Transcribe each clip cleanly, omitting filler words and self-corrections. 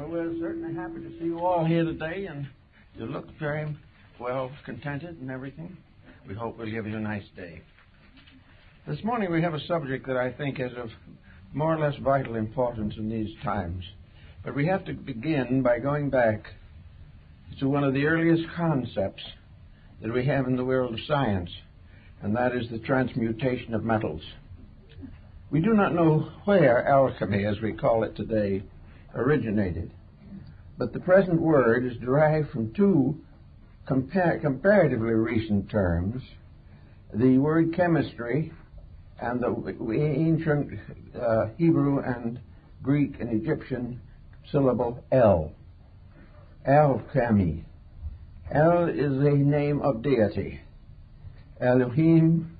Well, we're certainly happy to see you all here today, and you look very well contented and everything. We hope we'll give you a nice day. This morning we have a subject that I think is of more or less vital importance in these times. But we have to begin by going back to one of the earliest concepts that we have in the world of science, and that is the transmutation of metals. We do not know where alchemy, as we call it today, originated, but the present word is derived from two comparatively recent terms, the word chemistry and the ancient Hebrew and Greek and Egyptian syllable El. Alchemy. El is a name of deity, Elohim,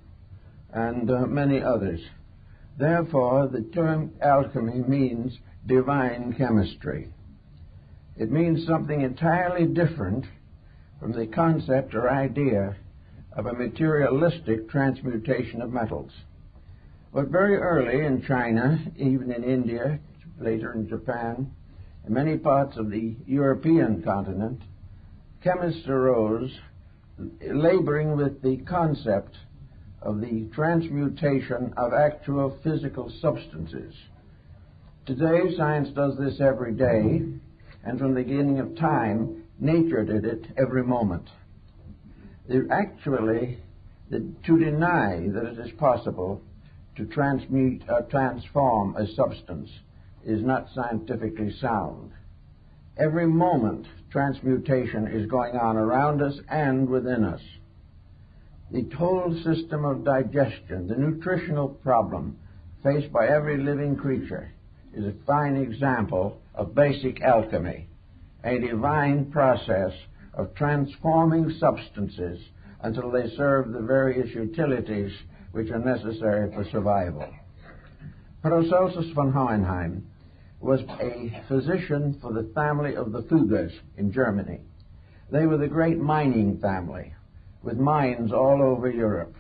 and many others. Therefore, the term alchemy means divine chemistry. It means something entirely different from the concept or idea of a materialistic transmutation of metals. But very early in China, even in India, later in Japan, and many parts of the European continent, chemists arose laboring with the concept of the transmutation of actual physical substances. Today, science does this every day, and from the beginning of time, nature did it every moment. To deny that it is possible to transmute or transform a substance is not scientifically sound. Every moment, transmutation is going on around us and within us. The whole system of digestion, the nutritional problem faced by every living creature, is a fine example of basic alchemy, a divine process of transforming substances until they serve the various utilities which are necessary for survival. Paracelsus von Hohenheim was a physician for the family of the Fuggers in Germany. They were the great mining family, with mines all over Europe.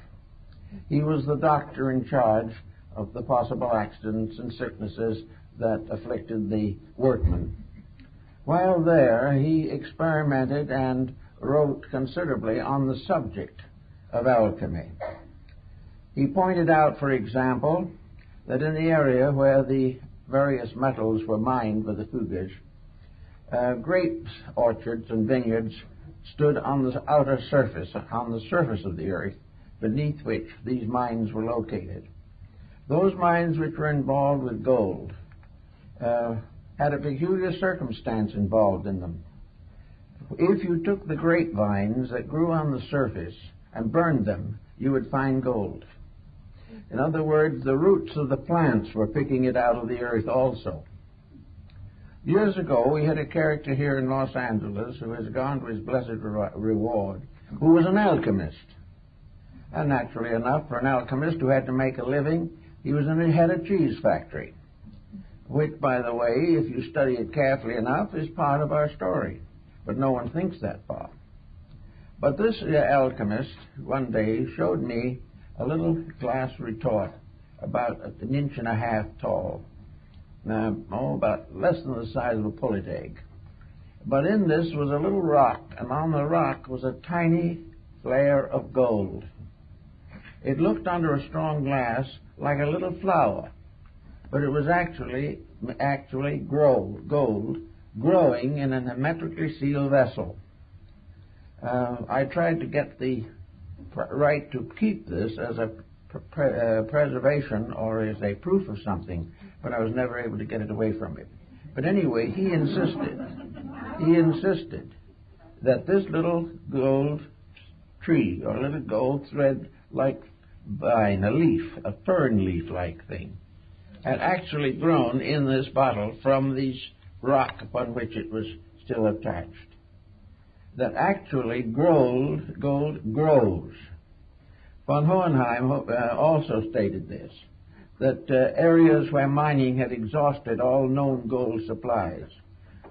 He was the doctor in charge of the possible accidents and sicknesses that afflicted the workmen. While there, he experimented and wrote considerably on the subject of alchemy. He pointed out, for example, that in the area where the various metals were mined by the Fuggers, grape orchards and vineyards stood on the outer surface, on the surface of the earth, beneath which these mines were located. Those mines which were involved with gold had a peculiar circumstance involved in them. If you took the grapevines that grew on the surface and burned them, you would find gold. In other words, the roots of the plants were picking it out of the earth also. Years ago, we had a character here in Los Angeles who has gone to his blessed reward, who was an alchemist. And naturally enough, for an alchemist who had to make a living, he had a cheese factory, which, by the way, if you study it carefully enough, is part of our story. But no one thinks that far. But this alchemist one day showed me a little glass retort about an inch and a half tall, about less than the size of a pullet egg. But in this was a little rock, and on the rock was a tiny flare of gold. It looked under a strong glass like a little flower, but it was actually gold growing in a hermetically sealed vessel. I tried to get the right to keep this as a preservation or as a proof of something, but I was never able to get it away from him. But anyway, he insisted that this little gold tree or little gold thread-like vine, a leaf, a fern leaf-like thing, had actually grown in this bottle from the rock upon which it was still attached. That actually gold grows. Von Hohenheim also stated this, that areas where mining had exhausted all known gold supplies,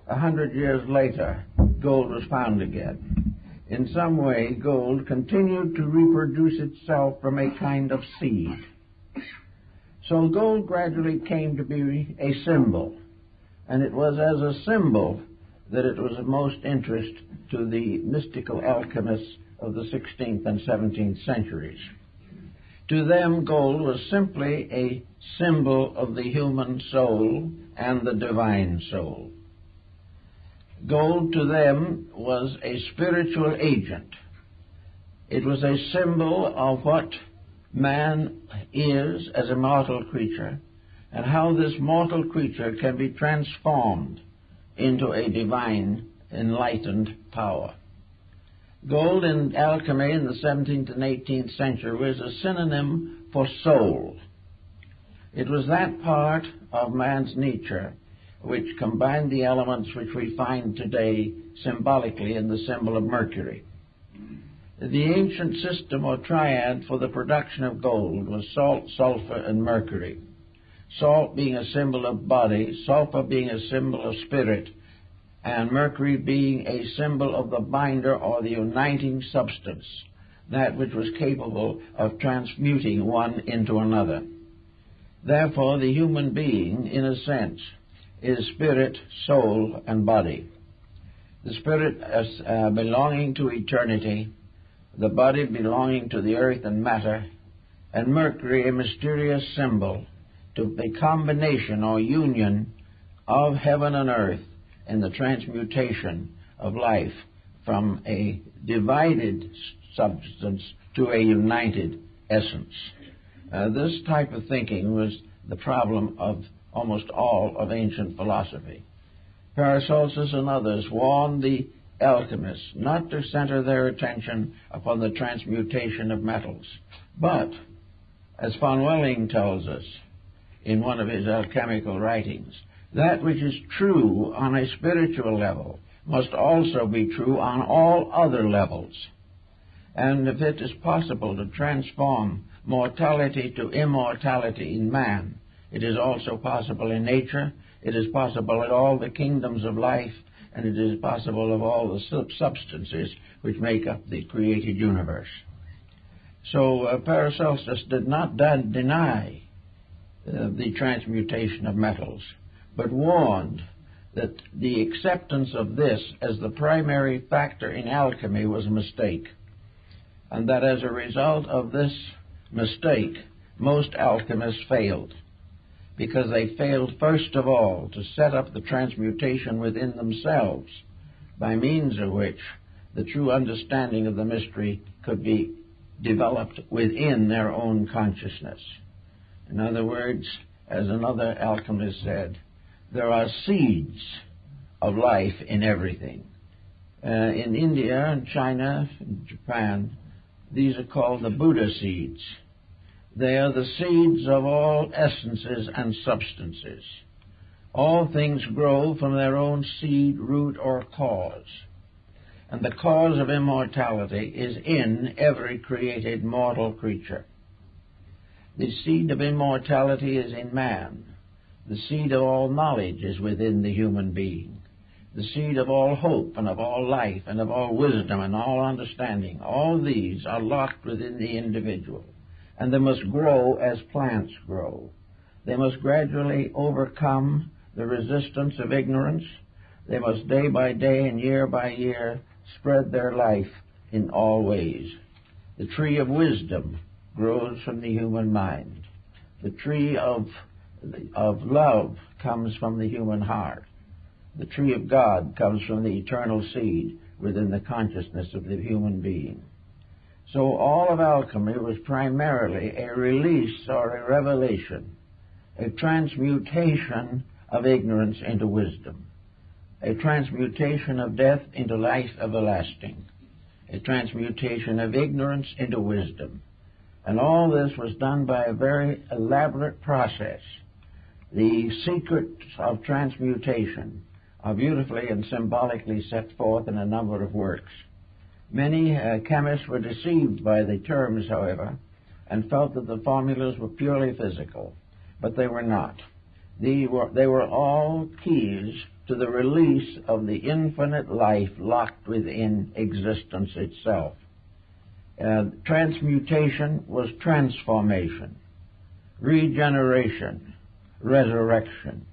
100 years later, gold was found again. In some way, gold continued to reproduce itself from a kind of seed. So gold gradually came to be a symbol, and it was as a symbol that it was of most interest to the mystical alchemists of the 16th and 17th centuries. To them, gold was simply a symbol of the human soul and the divine soul. Gold to them was a spiritual agent. It was a symbol of what man is as a mortal creature, and how this mortal creature can be transformed into a divine, enlightened power. Gold in alchemy in the 17th and 18th century was a synonym for soul. It was that part of man's nature which combined the elements which we find today symbolically in the symbol of Mercury. The ancient system or triad for the production of gold was salt, sulfur, and mercury. Salt being a symbol of body, sulfur being a symbol of spirit, and mercury being a symbol of the binder or the uniting substance, that which was capable of transmuting one into another. Therefore, the human being, in a sense, is spirit, soul, and body. The spirit as belonging to eternity, the body belonging to the earth and matter, and Mercury a mysterious symbol to the combination or union of heaven and earth in the transmutation of life from a divided substance to a united essence. This type of thinking was the problem of almost all of ancient philosophy. Paracelsus and others warned the alchemists not to center their attention upon the transmutation of metals, but, as von Welling tells us in one of his alchemical writings, that which is true on a spiritual level must also be true on all other levels. And if it is possible to transform mortality to immortality in man, it is also possible in nature, it is possible in all the kingdoms of life, and it is possible of all the substances which make up the created universe. So Paracelsus did not deny the transmutation of metals, but warned that the acceptance of this as the primary factor in alchemy was a mistake, and that as a result of this mistake, most alchemists failed, because they failed first of all to set up the transmutation within themselves, by means of which the true understanding of the mystery could be developed within their own consciousness. In other words, as another alchemist said, there are seeds of life in everything. In India and China and Japan, these are called the Buddha seeds. They are the seeds of all essences and substances. All things grow from their own seed, root, or cause. And the cause of immortality is in every created mortal creature. The seed of immortality is in man. The seed of all knowledge is within the human being. The seed of all hope and of all life and of all wisdom and all understanding, all these are locked within the individual. And they must grow as plants grow. They must gradually overcome the resistance of ignorance. They must day by day and year by year spread their life in all ways. The tree of wisdom grows from the human mind. The tree of love comes from the human heart. The tree of God comes from the eternal seed within the consciousness of the human being. So all of alchemy was primarily a release or a revelation, a transmutation of ignorance into wisdom, a transmutation of death into life everlasting, a transmutation of ignorance into wisdom. And all this was done by a very elaborate process. The secrets of transmutation are beautifully and symbolically set forth in a number of works. Many chemists were deceived by the terms, however, and felt that the formulas were purely physical, but they were not. They were all keys to the release of the infinite life locked within existence itself. Transmutation was transformation, regeneration, resurrection.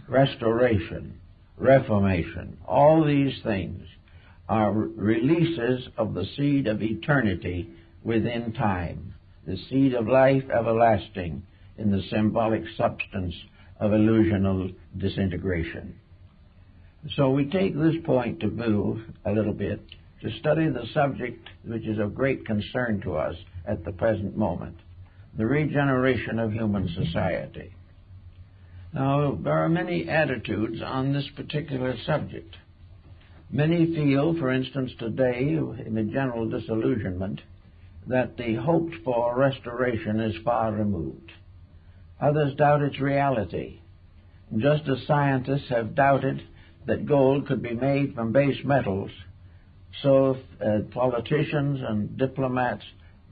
restoration, reformation, all these things are releases of the seed of eternity within time, the seed of life everlasting in the symbolic substance of illusional disintegration. So we take this point to view a little bit to study the subject which is of great concern to us at the present moment, the regeneration of human society. Now, there are many attitudes on this particular subject. Many feel, for instance, today, in the general disillusionment, that the hoped-for restoration is far removed. Others doubt its reality, just as scientists have doubted that gold could be made from base metals, so politicians and diplomats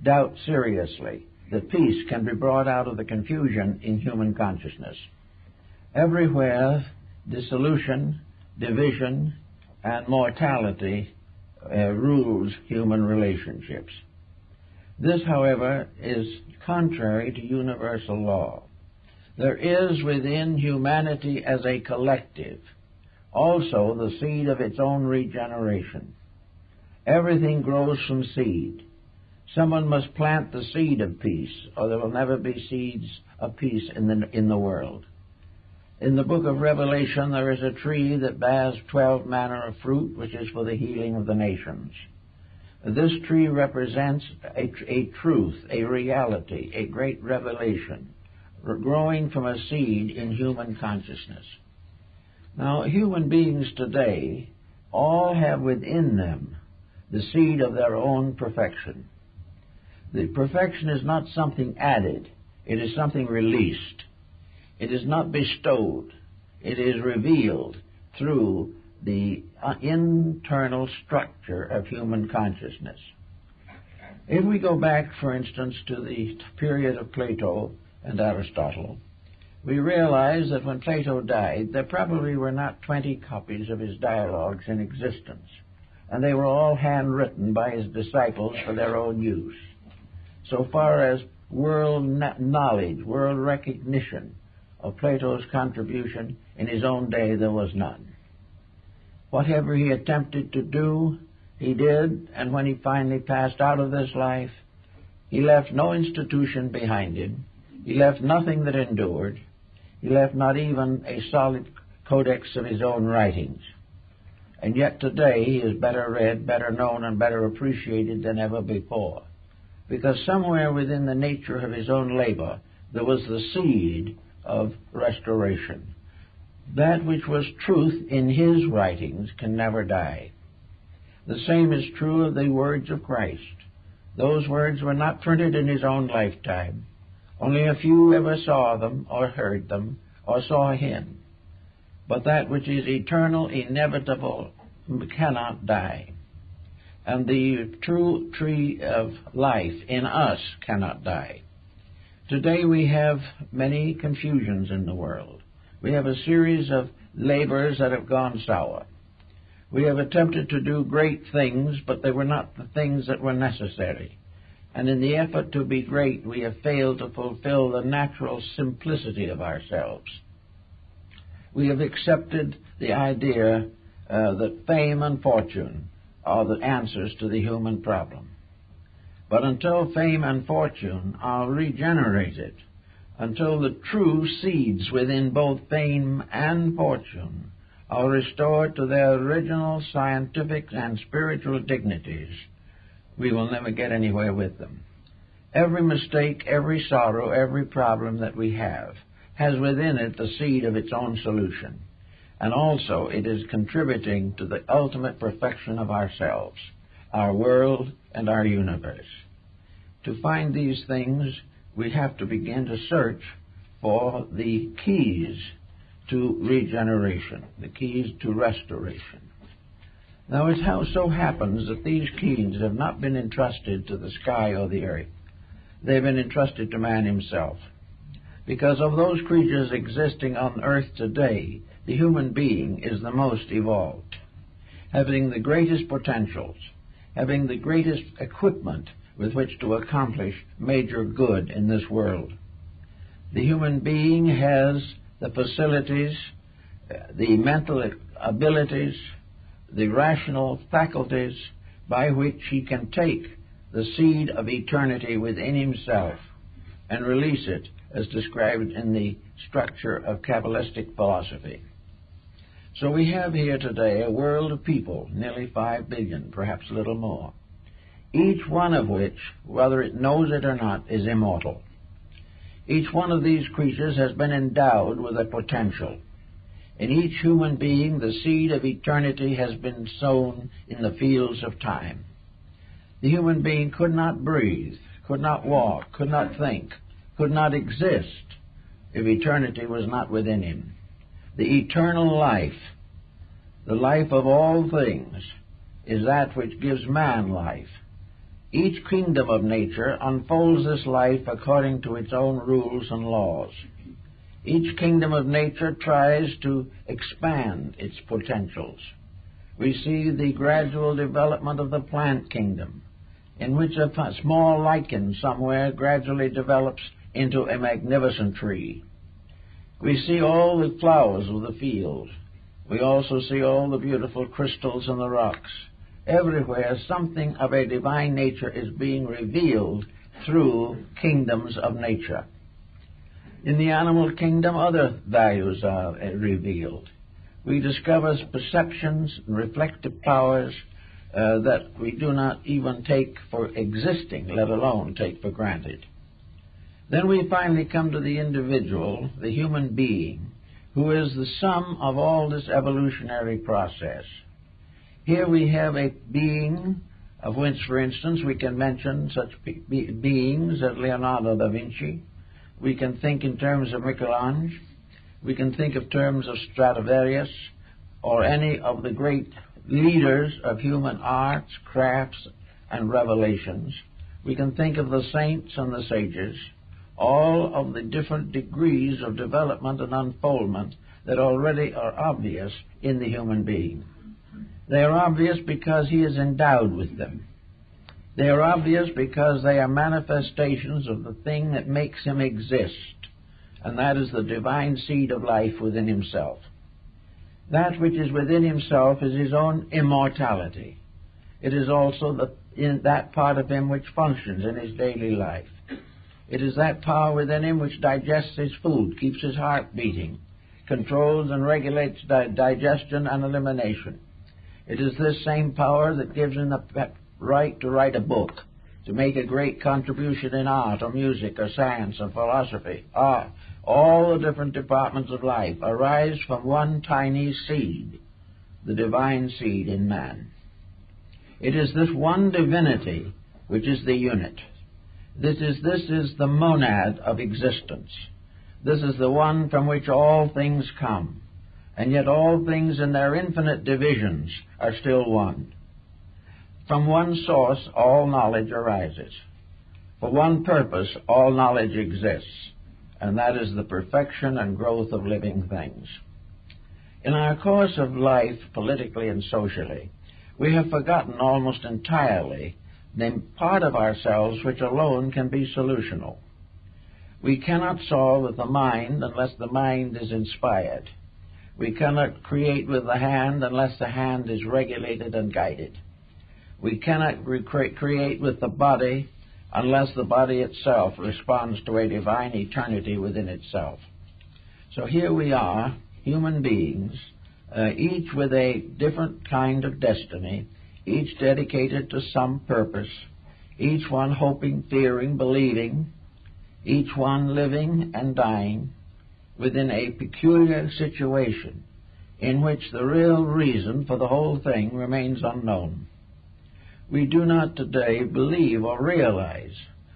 doubt seriously that peace can be brought out of the confusion in human consciousness. Everywhere, dissolution, division, and mortality rules human relationships. This, however, is contrary to universal law. There is within humanity as a collective also the seed of its own regeneration. Everything grows from seed. Someone must plant the seed of peace, or there will never be seeds of peace in the world. In the book of Revelation, there is a tree that bears 12 manner of fruit, which is for the healing of the nations. This tree represents a truth, a reality, a great revelation, growing from a seed in human consciousness. Now, human beings today all have within them the seed of their own perfection. The perfection is not something added. It is something released. It is not bestowed. It is revealed through the internal structure of human consciousness. If we go back, for instance, to the period of Plato and Aristotle, we realize that when Plato died, there probably were not 20 copies of his dialogues in existence, and they were all handwritten by his disciples for their own use. So far as world knowledge, world recognition of Plato's contribution in his own day, there was none. Whatever he attempted to do, he did, and when he finally passed out of this life, he left no institution behind him. He left nothing that endured. He left not even a solid codex of his own writings. And yet today he is better read, better known, and better appreciated than ever before, because somewhere within the nature of his own labor there was the seed of restoration. That which was truth in his writings can never die. The same is true of the words of Christ. Those words were not printed in his own lifetime. Only a few ever saw them or heard them or saw him. But that which is eternal, inevitable, cannot die. And the true tree of life in us cannot die. Today we have many confusions in the world. We have a series of labors that have gone sour. We have attempted to do great things, but they were not the things that were necessary. And in the effort to be great, we have failed to fulfill the natural simplicity of ourselves. We have accepted the idea that fame and fortune are the answers to the human problem. But until fame and fortune are regenerated, until the true seeds within both fame and fortune are restored to their original scientific and spiritual dignities, we will never get anywhere with them. Every mistake, every sorrow, every problem that we have has within it the seed of its own solution. And also it is contributing to the ultimate perfection of ourselves, our world, and our universe. To find these things, we have to begin to search for the keys to regeneration, the keys to restoration. Now, it so happens that these keys have not been entrusted to the sky or the earth. They've been entrusted to man himself. Because of those creatures existing on earth today, the human being is the most evolved, having the greatest potentials, having the greatest equipment with which to accomplish major good in this world. The human being has the facilities the mental abilities, the rational faculties by which he can take the seed of eternity within himself and release it as described in the structure of Kabbalistic philosophy. So we have here today a world of people, nearly 5 billion, perhaps a little more, each one of which, whether it knows it or not, is immortal. Each one of these creatures has been endowed with a potential. In each human being, the seed of eternity has been sown in the fields of time. The human being could not breathe, could not walk, could not think, could not exist if eternity was not within him. The eternal life, the life of all things, is that which gives man life. Each kingdom of nature unfolds this life according to its own rules and laws. Each kingdom of nature tries to expand its potentials. We see the gradual development of the plant kingdom, in which a small lichen somewhere gradually develops into a magnificent tree. We see all the flowers of the field. We also see all the beautiful crystals in the rocks. Everywhere something of a divine nature is being revealed through kingdoms of nature. In the animal kingdom, other values are revealed. We discover perceptions and reflective powers that we do not even take for existing, let alone take for granted. Then we finally come to the individual, the human being, who is the sum of all this evolutionary process. Here we have a being of which, for instance, we can mention such beings as Leonardo da Vinci. We can think in terms of Michelangelo. We can think of terms of Stradivarius or any of the great leaders of human arts, crafts, and revelations. We can think of the saints and the sages, all of the different degrees of development and unfoldment that already are obvious in the human being. They are obvious because he is endowed with them. They are obvious because they are manifestations of the thing that makes him exist, and that is the divine seed of life within himself. That which is within himself is his own immortality. It is also in that part of him which functions in his daily life. It is that power within him which digests his food, keeps his heart beating, controls and regulates digestion and elimination. It is this same power that gives him the right to write a book, to make a great contribution in art or music or science or philosophy. All the different departments of life arise from one tiny seed, the divine seed in man. It is this one divinity which is the unit. This is the monad of existence. This is the one from which all things come, and yet all things in their infinite divisions are still one. From one source all knowledge arises. For one purpose all knowledge exists, and that is the perfection and growth of living things. In our course of life, politically and socially, we have forgotten almost entirely the part of ourselves which alone can be solutional. We cannot solve with the mind unless the mind is inspired. We cannot create with the hand unless the hand is regulated and guided. We cannot create with the body unless the body itself responds to a divine eternity within itself. So here we are, human beings, each with a different kind of destiny, each dedicated to some purpose, each one hoping, fearing, believing, each one living and dying within a peculiar situation in which the real reason for the whole thing remains unknown. We do not today believe or realize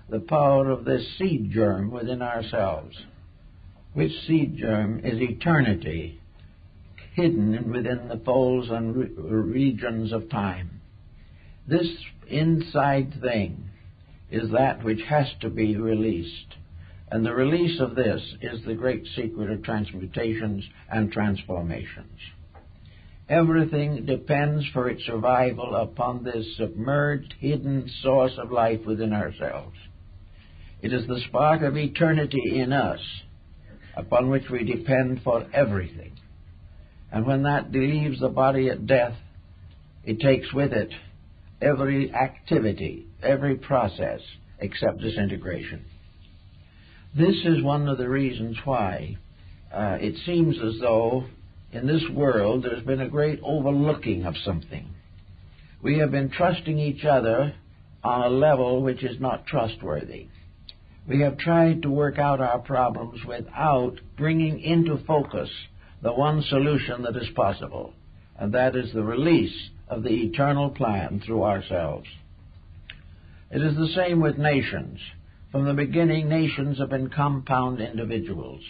the power of this seed germ within ourselves, which seed germ is eternity, hidden within the folds and regions of time. This inside thing is that which has to be released, and the release of this is the great secret of transmutations and transformations. Everything depends for its survival upon this submerged, hidden source of life within ourselves. It is the spark of eternity in us upon which we depend for everything. And when that leaves the body at death, it takes with it every activity, every process, except disintegration. This is one of the reasons why it seems as though in this world there's been a great overlooking of something. We have been trusting each other on a level which is not trustworthy. We have tried to work out our problems without bringing into focus the one solution that is possible, and that is the release of the eternal plan through ourselves. It is the same with nations. From the beginning, nations have been compound individuals.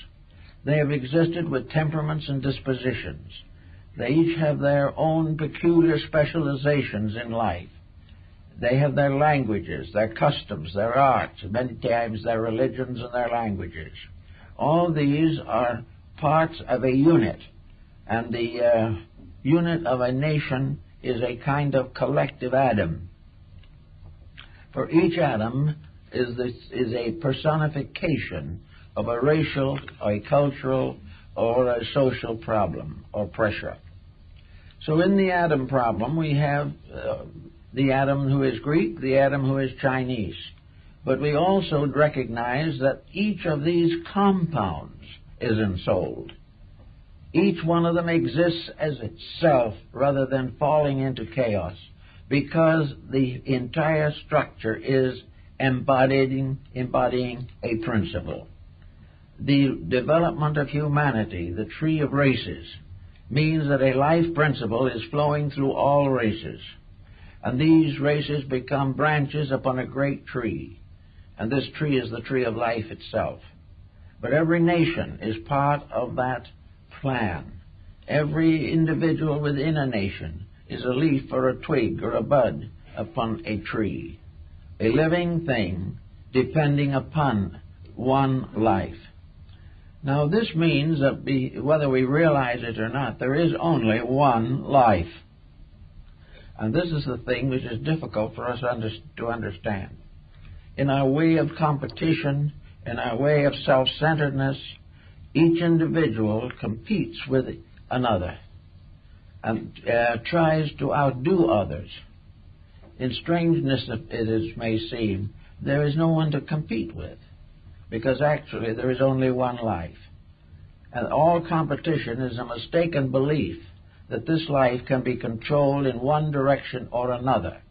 They have existed with temperaments and dispositions. They each have their own peculiar specializations in life. They have their languages, their customs, their arts, many times their religions and their languages. All these are parts of a unit, and the unit of a nation is a kind of collective atom. For each atom is a personification of a racial, or a cultural, or a social problem or pressure. So in the atom problem, we have the atom who is Greek, the atom who is Chinese. But we also recognize that each of these compounds is ensouled. Each one of them exists as itself rather than falling into chaos, because the entire structure is embodying a principle. The development of humanity, the tree of races, means that a life principle is flowing through all races. And these races become branches upon a great tree. And this tree is the tree of life itself. But every nation is part of that plan. Every individual within a nation is a leaf or a twig or a bud upon a tree. A living thing depending upon one life. Now this means that whether we realize it or not, there is only one life. And this is the thing which is difficult for us to understand. In our way of competition, in our way of self-centeredness, each individual competes with another and tries to outdo others. In strangeness it may seem, there is no one to compete with, because actually there is only one life. And all competition is a mistaken belief that this life can be controlled in one direction or another,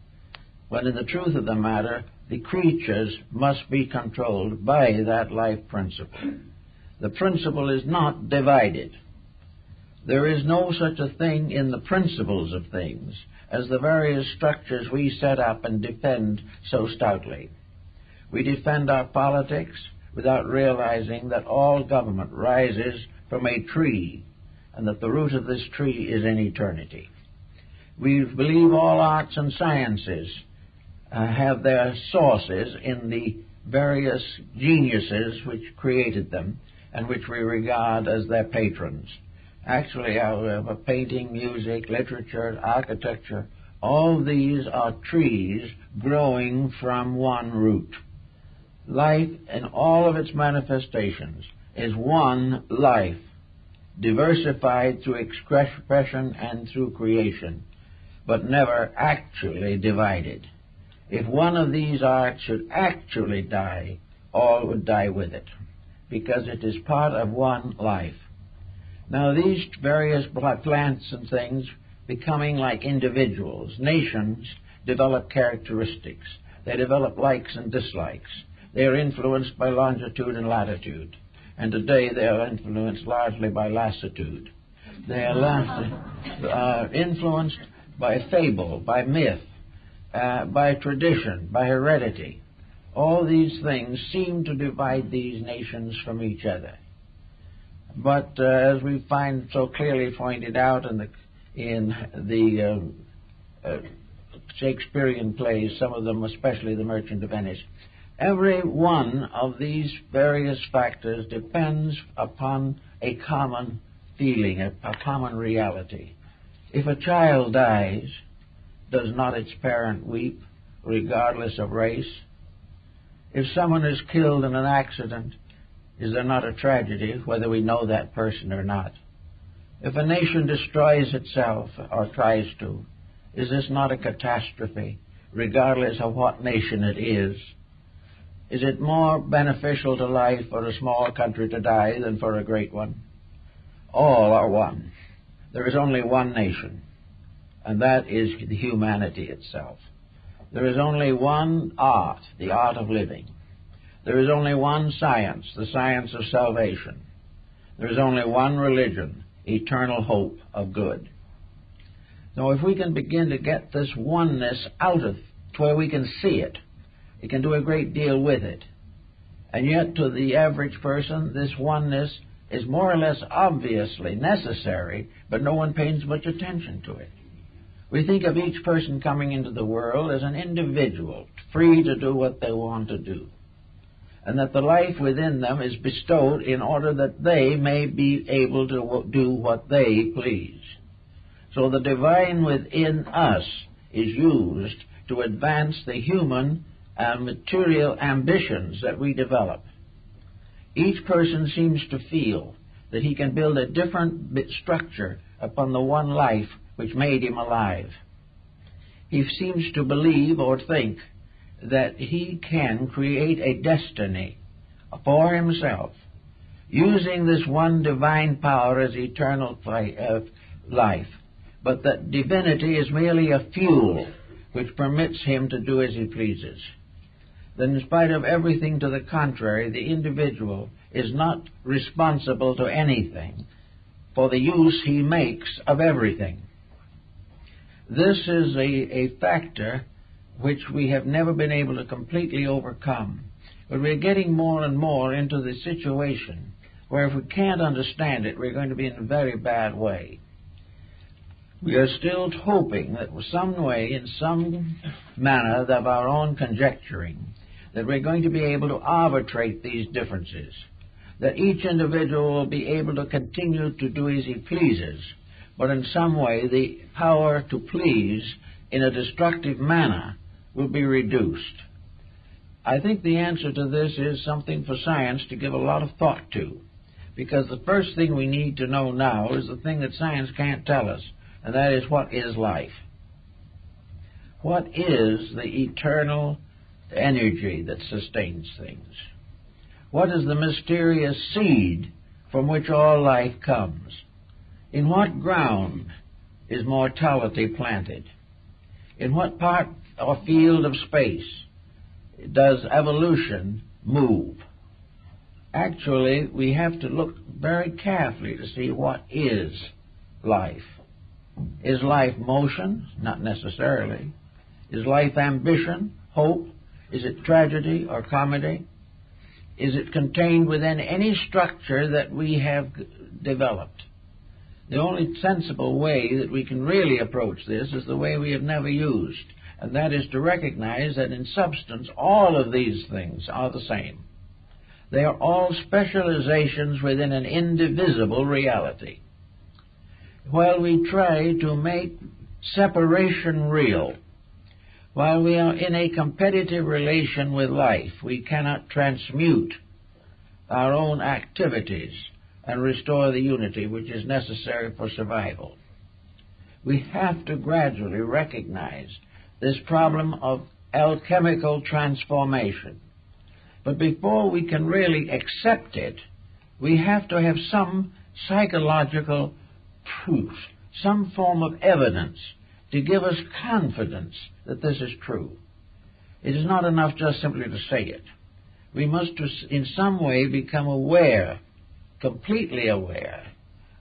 when in the truth of the matter, the creatures must be controlled by that life principle. The principle is not divided. There is no such a thing in the principles of things as the various structures we set up and defend so stoutly. We defend our politics without realizing that all government rises from a tree, and that the root of this tree is in eternity. We believe all arts and sciences have their sources in the various geniuses which created them and which we regard as their patrons. Actually, our painting, music, literature, architecture, all these are trees growing from one root. Life in all of its manifestations is one life, diversified through expression and through creation, but never actually divided. If one of these arts should actually die, all would die with it, because it is part of one life. Now these various plants and things becoming like individuals, nations develop characteristics. They develop likes and dislikes. They are influenced by longitude and latitude. And today they are influenced largely by lassitude. They are influenced by fable, by myth, by tradition, by heredity. All these things seem to divide these nations from each other. But as we find so clearly pointed out in the Shakespearean plays, some of them, especially The Merchant of Venice, every one of these various factors depends upon a common feeling, a common reality. If a child dies, does not its parent weep, regardless of race? If someone is killed in an accident, is there not a tragedy, whether we know that person or not? If a nation destroys itself, or tries to, is this not a catastrophe, regardless of what nation it is? Is it more beneficial to life for a small country to die than for a great one? All are one. There is only one nation, and that is the humanity itself. There is only one art, the art of living. There is only one science, the science of salvation. There is only one religion, eternal hope of good. Now, if we can begin to get this oneness out of to where we can see it, it can do a great deal with it. And yet, to the average person, this oneness is more or less obviously necessary, but no one pays much attention to it. We think of each person coming into the world as an individual, free to do what they want to do, and that the life within them is bestowed in order that they may be able to do what they please. So the divine within us is used to advance the human and material ambitions that we develop. Each person seems to feel that he can build a different structure upon the one life which made him alive. He seems to believe or think that he can create a destiny for himself, using this one divine power as eternal life, but that divinity is merely a fuel which permits him to do as he pleases. That in spite of everything to the contrary, the individual is not responsible to anything for the use he makes of everything. This is a factor which we have never been able to completely overcome. But we're getting more and more into the situation where if we can't understand it, we're going to be in a very bad way. We are still hoping that some way, in some manner of our own conjecturing, that we're going to be able to arbitrate these differences, that each individual will be able to continue to do as he pleases, but in some way the power to please in a destructive manner will be reduced. I think the answer to this is something for science to give a lot of thought to, because the first thing we need to know now is the thing that science can't tell us, and that is, what is life? What is the eternal energy that sustains things? What is the mysterious seed from which all life comes? In what ground is mortality planted? In what part or field of space does evolution move? Actually, we have to look very carefully to see what is life. Is life motion? Not necessarily. Is life ambition, hope? Is it tragedy or comedy? Is it contained within any structure that we have developed? The only sensible way that we can really approach this is the way we have never used, and that is to recognize that in substance all of these things are the same. They are all specializations within an indivisible reality. While we try to make separation real, while we are in a competitive relation with life, we cannot transmute our own activities and restore the unity which is necessary for survival. We have to gradually recognize this problem of alchemical transformation. But before we can really accept it, we have to have some psychological proof, some form of evidence to give us confidence that this is true. It is not enough just simply to say it. We must in some way become aware, completely aware,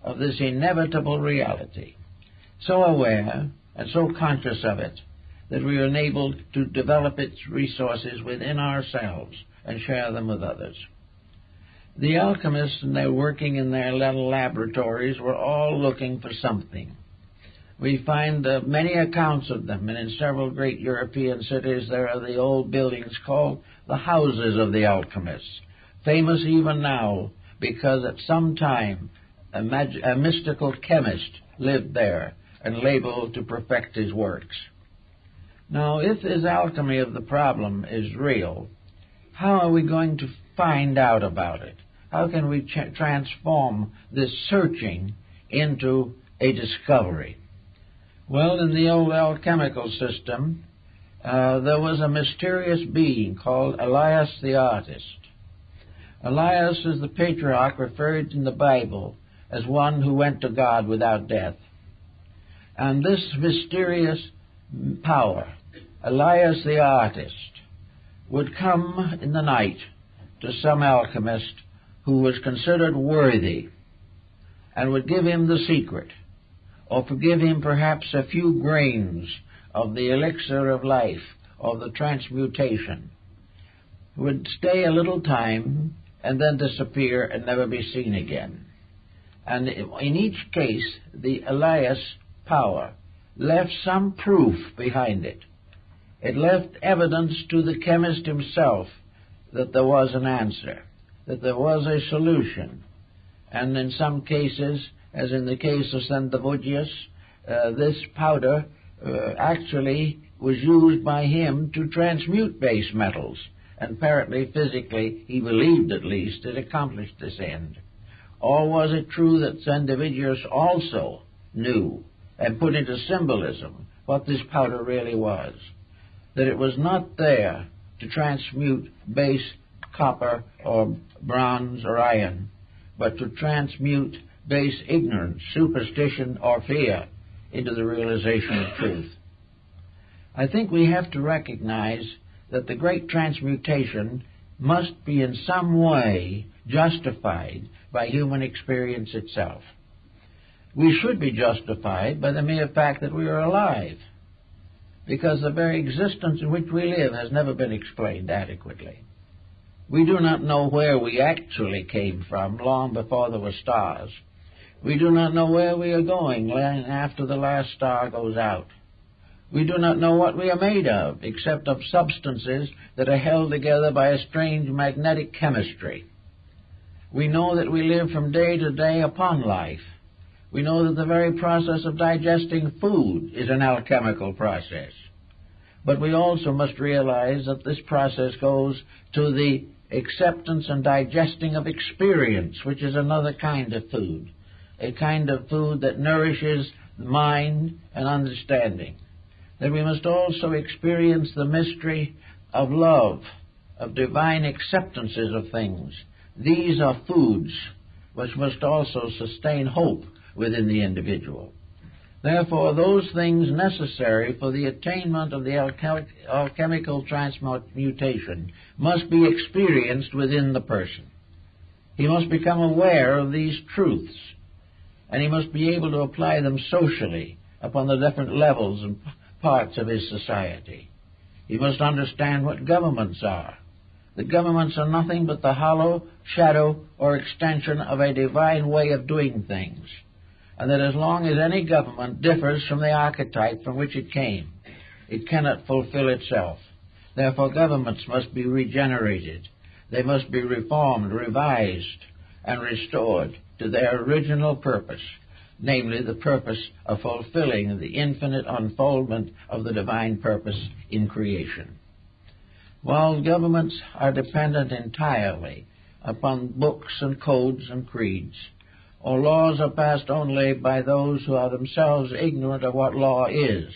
of this inevitable reality. So aware and so conscious of it that we are enabled to develop its resources within ourselves and share them with others. The alchemists, and they're working in their little laboratories, were all looking for something. We find many accounts of them, and in several great European cities there are the old buildings called the houses of the alchemists, famous even now because at some time a mystical chemist lived there and labeled to perfect his works. Now, if this alchemy of the problem is real, how are we going to find out about it? How can we transform this searching into a discovery. Well, in the old alchemical system, there was a mysterious being called Elias the artist. Elias is the patriarch referred in the Bible as one who went to God without death. And this mysterious power, Elias the artist, would come in the night to some alchemist who was considered worthy and would give him the secret, or forgive him perhaps a few grains of the elixir of life, or the transmutation, would stay a little time and then disappear and never be seen again. And in each case, the Elias power left some proof behind it. It left evidence to the chemist himself that there was an answer, that there was a solution. And in some cases, as in the case of Sandovugius, this powder actually was used by him to transmute base metals. And apparently, physically, he believed at least, it accomplished this end. Or was it true that Sandovugius also knew and put into symbolism what this powder really was? That it was not there to transmute base copper or bronze or iron, but to transmute base ignorance, superstition, or fear into the realization of truth. I think we have to recognize that the great transmutation must be in some way justified by human experience itself. We should be justified by the mere fact that we are alive, because the very existence in which we live has never been explained adequately. We do not know where we actually came from long before there were stars. We do not know where we are going after the last star goes out. We do not know what we are made of, except of substances that are held together by a strange magnetic chemistry. We know that we live from day to day upon life. We know that the very process of digesting food is an alchemical process. But we also must realize that this process goes to the acceptance and digesting of experience, which is another kind of food, a kind of food that nourishes mind and understanding. That we must also experience the mystery of love, of divine acceptances of things. These are foods which must also sustain hope within the individual. Therefore, those things necessary for the attainment of the alchemical transmutation must be experienced within the person. He must become aware of these truths, and he must be able to apply them socially upon the different levels and parts of his society. He must understand what governments are. The governments are nothing but the hollow shadow or extension of a divine way of doing things, and that as long as any government differs from the archetype from which it came, it cannot fulfill itself. Therefore, governments must be regenerated. They must be reformed, revised, and restored to their original purpose, namely the purpose of fulfilling the infinite unfoldment of the divine purpose in creation. While governments are dependent entirely upon books and codes and creeds, or laws are passed only by those who are themselves ignorant of what law is,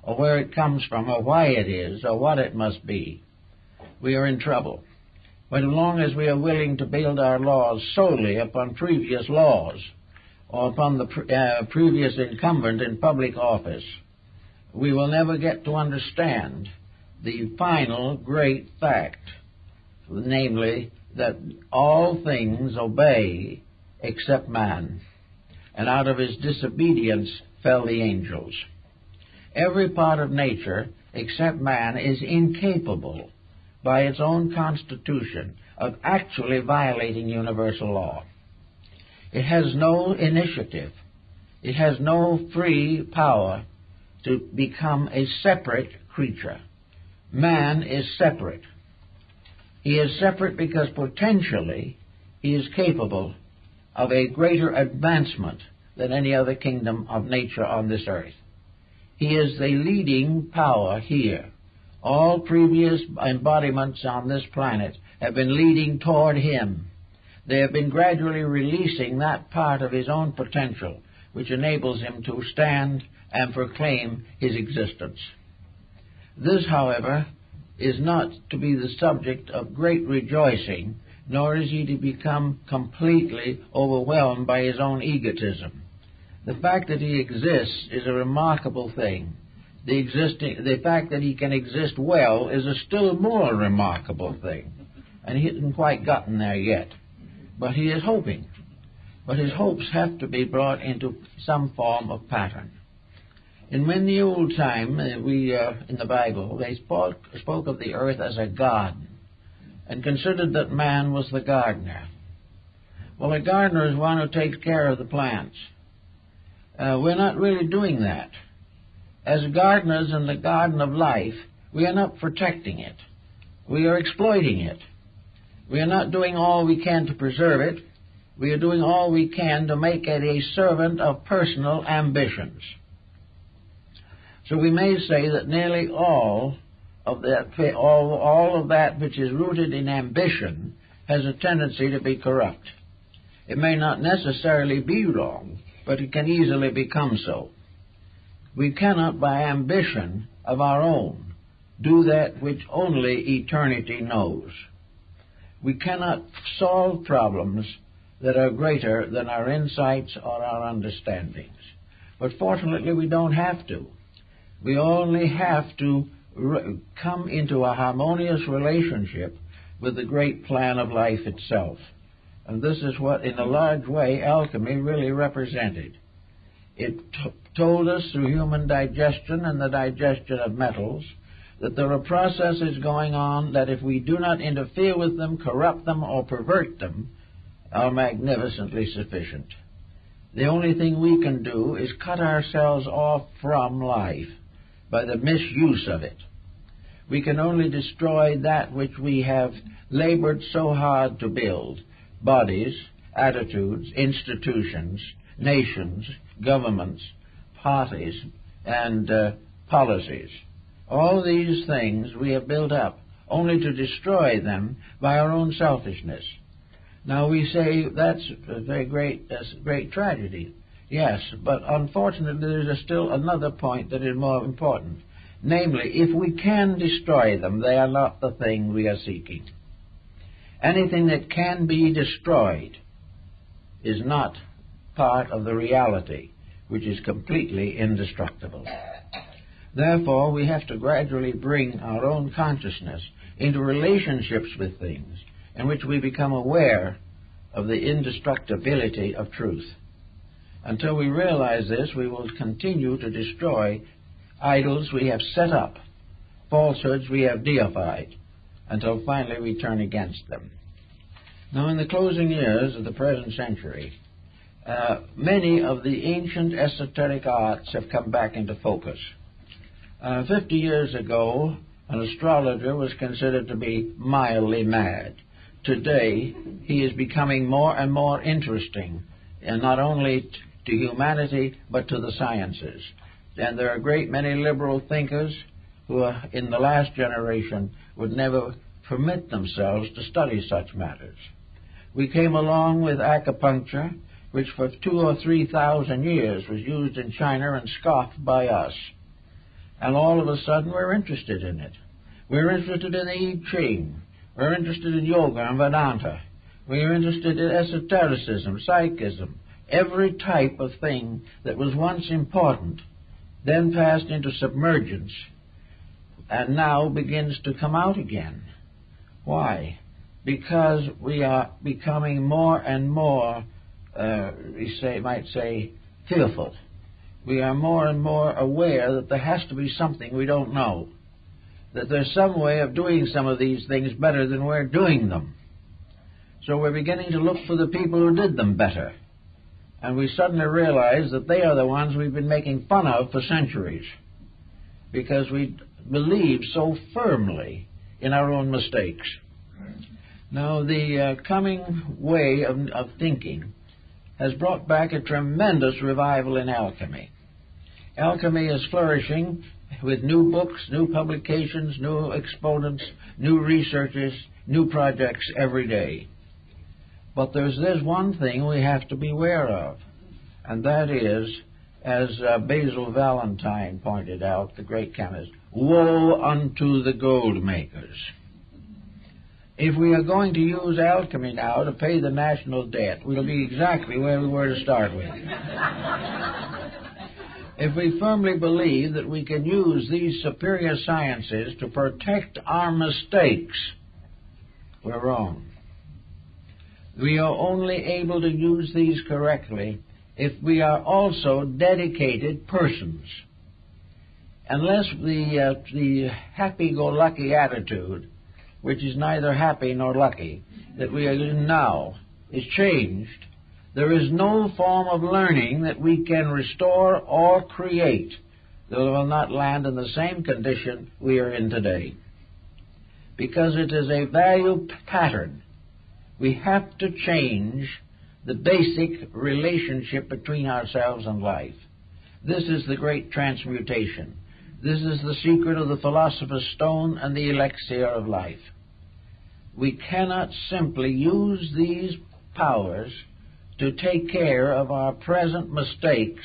or where it comes from, or why it is, or what it must be, we are in trouble. But as long as we are willing to build our laws solely upon previous laws, or upon the previous incumbent in public office, we will never get to understand the final great fact, namely that all things obey except man, and out of his disobedience fell the angels. Every part of nature except man is incapable by its own constitution of actually violating universal law. It has no initiative. It has no free power to become a separate creature. Man is separate. He is separate because potentially he is capable of a greater advancement than any other kingdom of nature on this earth. He is the leading power here. All previous embodiments on this planet have been leading toward him. They have been gradually releasing that part of his own potential which enables him to stand and proclaim his existence. This, however, is not to be the subject of great rejoicing, nor is he to become completely overwhelmed by his own egotism. The fact that he exists is a remarkable thing. The fact that he can exist well is a still more remarkable thing. And he hasn't quite gotten there yet. But he is hoping. But his hopes have to be brought into some form of pattern. In the old time, in the Bible, they spoke of the earth as a garden and considered that man was the gardener. Well, a gardener is one who takes care of the plants. We're not really doing that. As gardeners in the garden of life, we are not protecting it. We are exploiting it. We are not doing all we can to preserve it. We are doing all we can to make it a servant of personal ambitions. So we may say that nearly all of that which is rooted in ambition has a tendency to be corrupt. It may not necessarily be wrong, but it can easily become so. We cannot, by ambition of our own, do that which only eternity knows. We cannot solve problems that are greater than our insights or our understandings. But fortunately, we don't have to. We only have to come into a harmonious relationship with the great plan of life itself. And this is what, in a large way, alchemy really represented. It told us through human digestion and the digestion of metals that there are processes going on that, if we do not interfere with them, corrupt them, or pervert them, are magnificently sufficient. The only thing we can do is cut ourselves off from life by the misuse of it. We can only destroy that which we have labored so hard to build: bodies, attitudes, institutions, nations, governments, parties, and policies. All these things we have built up only to destroy them by our own selfishness. Now we say that's a very great tragedy. Yes, but unfortunately there's still another point that is more important. Namely, if we can destroy them, they are not the thing we are seeking. Anything that can be destroyed is not part of the reality, which is completely indestructible. Therefore, we have to gradually bring our own consciousness into relationships with things in which we become aware of the indestructibility of truth. Until we realize this, we will continue to destroy idols we have set up, falsehoods we have deified, until finally we turn against them. Now, in the closing years of the present century, many of the ancient esoteric arts have come back into focus. 50 years ago, an astrologer was considered to be mildly mad. Today, he is becoming more and more interesting, and not only to humanity, but to the sciences. And there are a great many liberal thinkers who, in the last generation, would never permit themselves to study such matters. We came along with acupuncture, which for 2,000 or 3,000 years was used in China and scoffed by us. And all of a sudden we're interested in it. We're interested in the I Ching. We're interested in yoga and Vedanta. We're interested in esotericism, psychism, every type of thing that was once important, then passed into submergence, and now begins to come out again. Why? Because we are becoming more and more, might say, fearful. We are more and more aware that there has to be something we don't know, that there's some way of doing some of these things better than we're doing them. So we're beginning to look for the people who did them better. And we suddenly realize that they are the ones we've been making fun of for centuries, because we believe so firmly in our own mistakes. Now, the coming way of thinking has brought back a tremendous revival in alchemy. Alchemy is flourishing with new books, new publications, new exponents, new researches, new projects every day. But there's one thing we have to beware of, and that is, as Basil Valentine pointed out, the great chemist, woe unto the gold makers. If we are going to use alchemy now to pay the national debt, we'll be exactly where we were to start with. If we firmly believe that we can use these superior sciences to protect our mistakes, we're wrong. We are only able to use these correctly if we are also dedicated persons. Unless the happy-go-lucky attitude, which is neither happy nor lucky, that we are in now, is changed, there is no form of learning that we can restore or create that will not land in the same condition we are in today. Because it is a value pattern. We have to change the basic relationship between ourselves and life. This is the great transmutation. This is the secret of the philosopher's stone and the elixir of life. We cannot simply use these powers to take care of our present mistakes.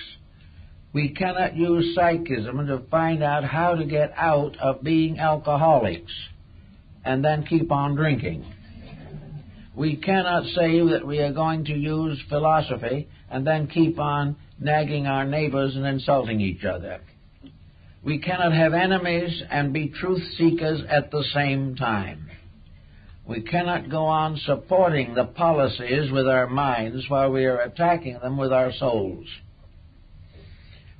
We cannot use psychism to find out how to get out of being alcoholics and then keep on drinking. We cannot say that we are going to use philosophy and then keep on nagging our neighbors and insulting each other. We cannot have enemies and be truth seekers at the same time. We cannot go on supporting the policies with our minds while we are attacking them with our souls.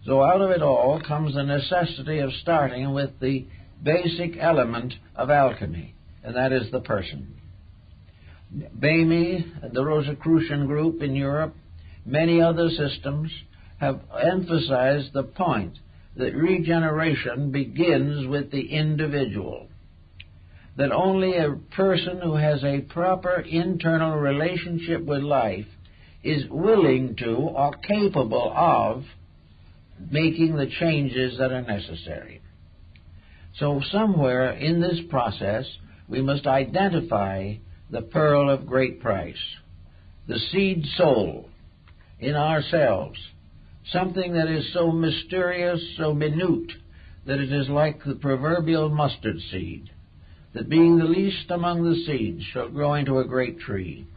So out of it all comes the necessity of starting with the basic element of alchemy, and that is the person. Bamey, the Rosicrucian group in Europe, many other systems have emphasized the point that regeneration begins with the individual, that only a person who has a proper internal relationship with life is willing to or capable of making the changes that are necessary. So somewhere in this process we must identify the pearl of great price, the seed soul in ourselves, something that is so mysterious, so minute, that it is like the proverbial mustard seed, that being the least among the seeds shall grow into a great tree.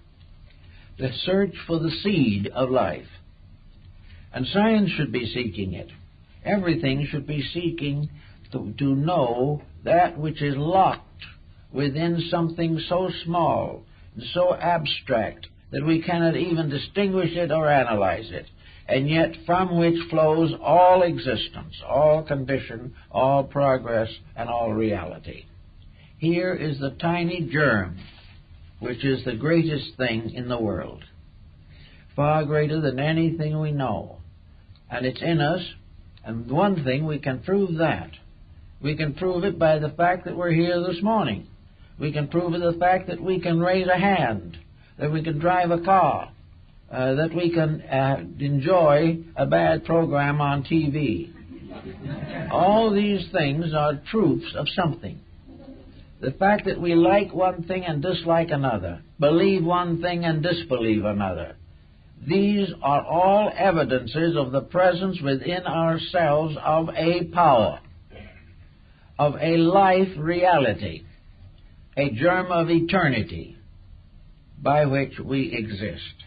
The search for the seed of life. And science should be seeking it. Everything should be seeking to know that which is locked within something so small and so abstract that we cannot even distinguish it or analyze it, and yet from which flows all existence, all condition, all progress, and all reality. Here is the tiny germ, which is the greatest thing in the world, far greater than anything we know. And it's in us, and one thing, we can prove that. We can prove it by the fact that we're here this morning. We can prove it by the fact that we can raise a hand, that we can drive a car, that we can enjoy a bad program on TV. All these things are proofs of something. The fact that we like one thing and dislike another, believe one thing and disbelieve another, these are all evidences of the presence within ourselves of a power, of a life reality, a germ of eternity by which we exist.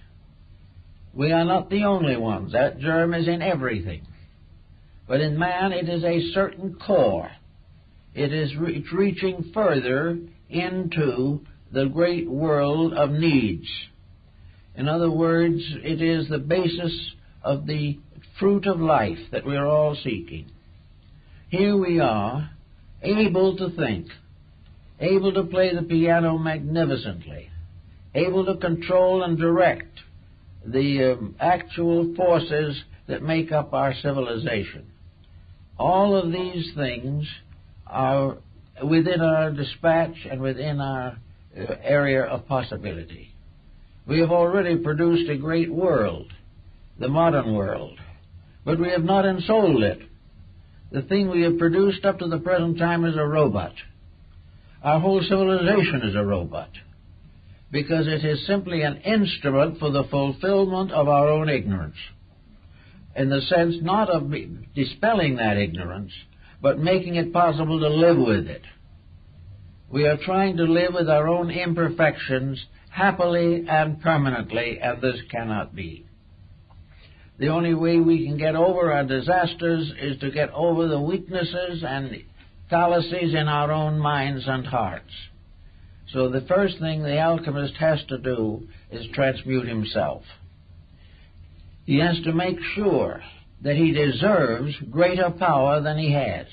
We are not the only ones. That germ is in everything. But in man it is a certain core. It's reaching further into the great world of needs. In other words, it is the basis of the fruit of life that we are all seeking. Here we are, able to think, able to play the piano magnificently, able to control and direct the actual forces that make up our civilization. All of these things are within our dispatch and within our area of possibility. We have already produced a great world, the modern world, but we have not ensouled it. The thing we have produced up to the present time is a robot. Our whole civilization is a robot, because it is simply an instrument for the fulfillment of our own ignorance. in the sense not of dispelling that ignorance, but making it possible to live with it. We are trying to live with our own imperfections happily and permanently, and this cannot be. The only way we can get over our disasters is to get over the weaknesses and fallacies in our own minds and hearts. So the first thing the alchemist has to do is transmute himself. He has to make sure that he deserves greater power than he has.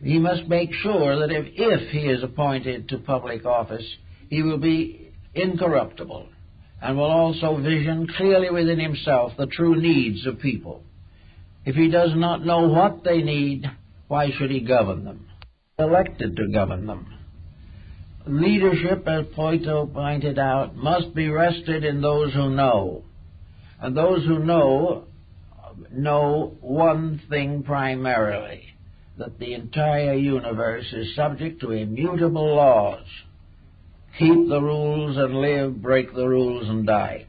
He must make sure that if he is appointed to public office, he will be incorruptible and will also vision clearly within himself the true needs of people. If he does not know what they need, why should he govern them? Elected to govern them. Leadership, as Plato pointed out, must be rested in those who know. And those who know one thing primarily, that the entire universe is subject to immutable laws. Keep the rules and live, break the rules and die.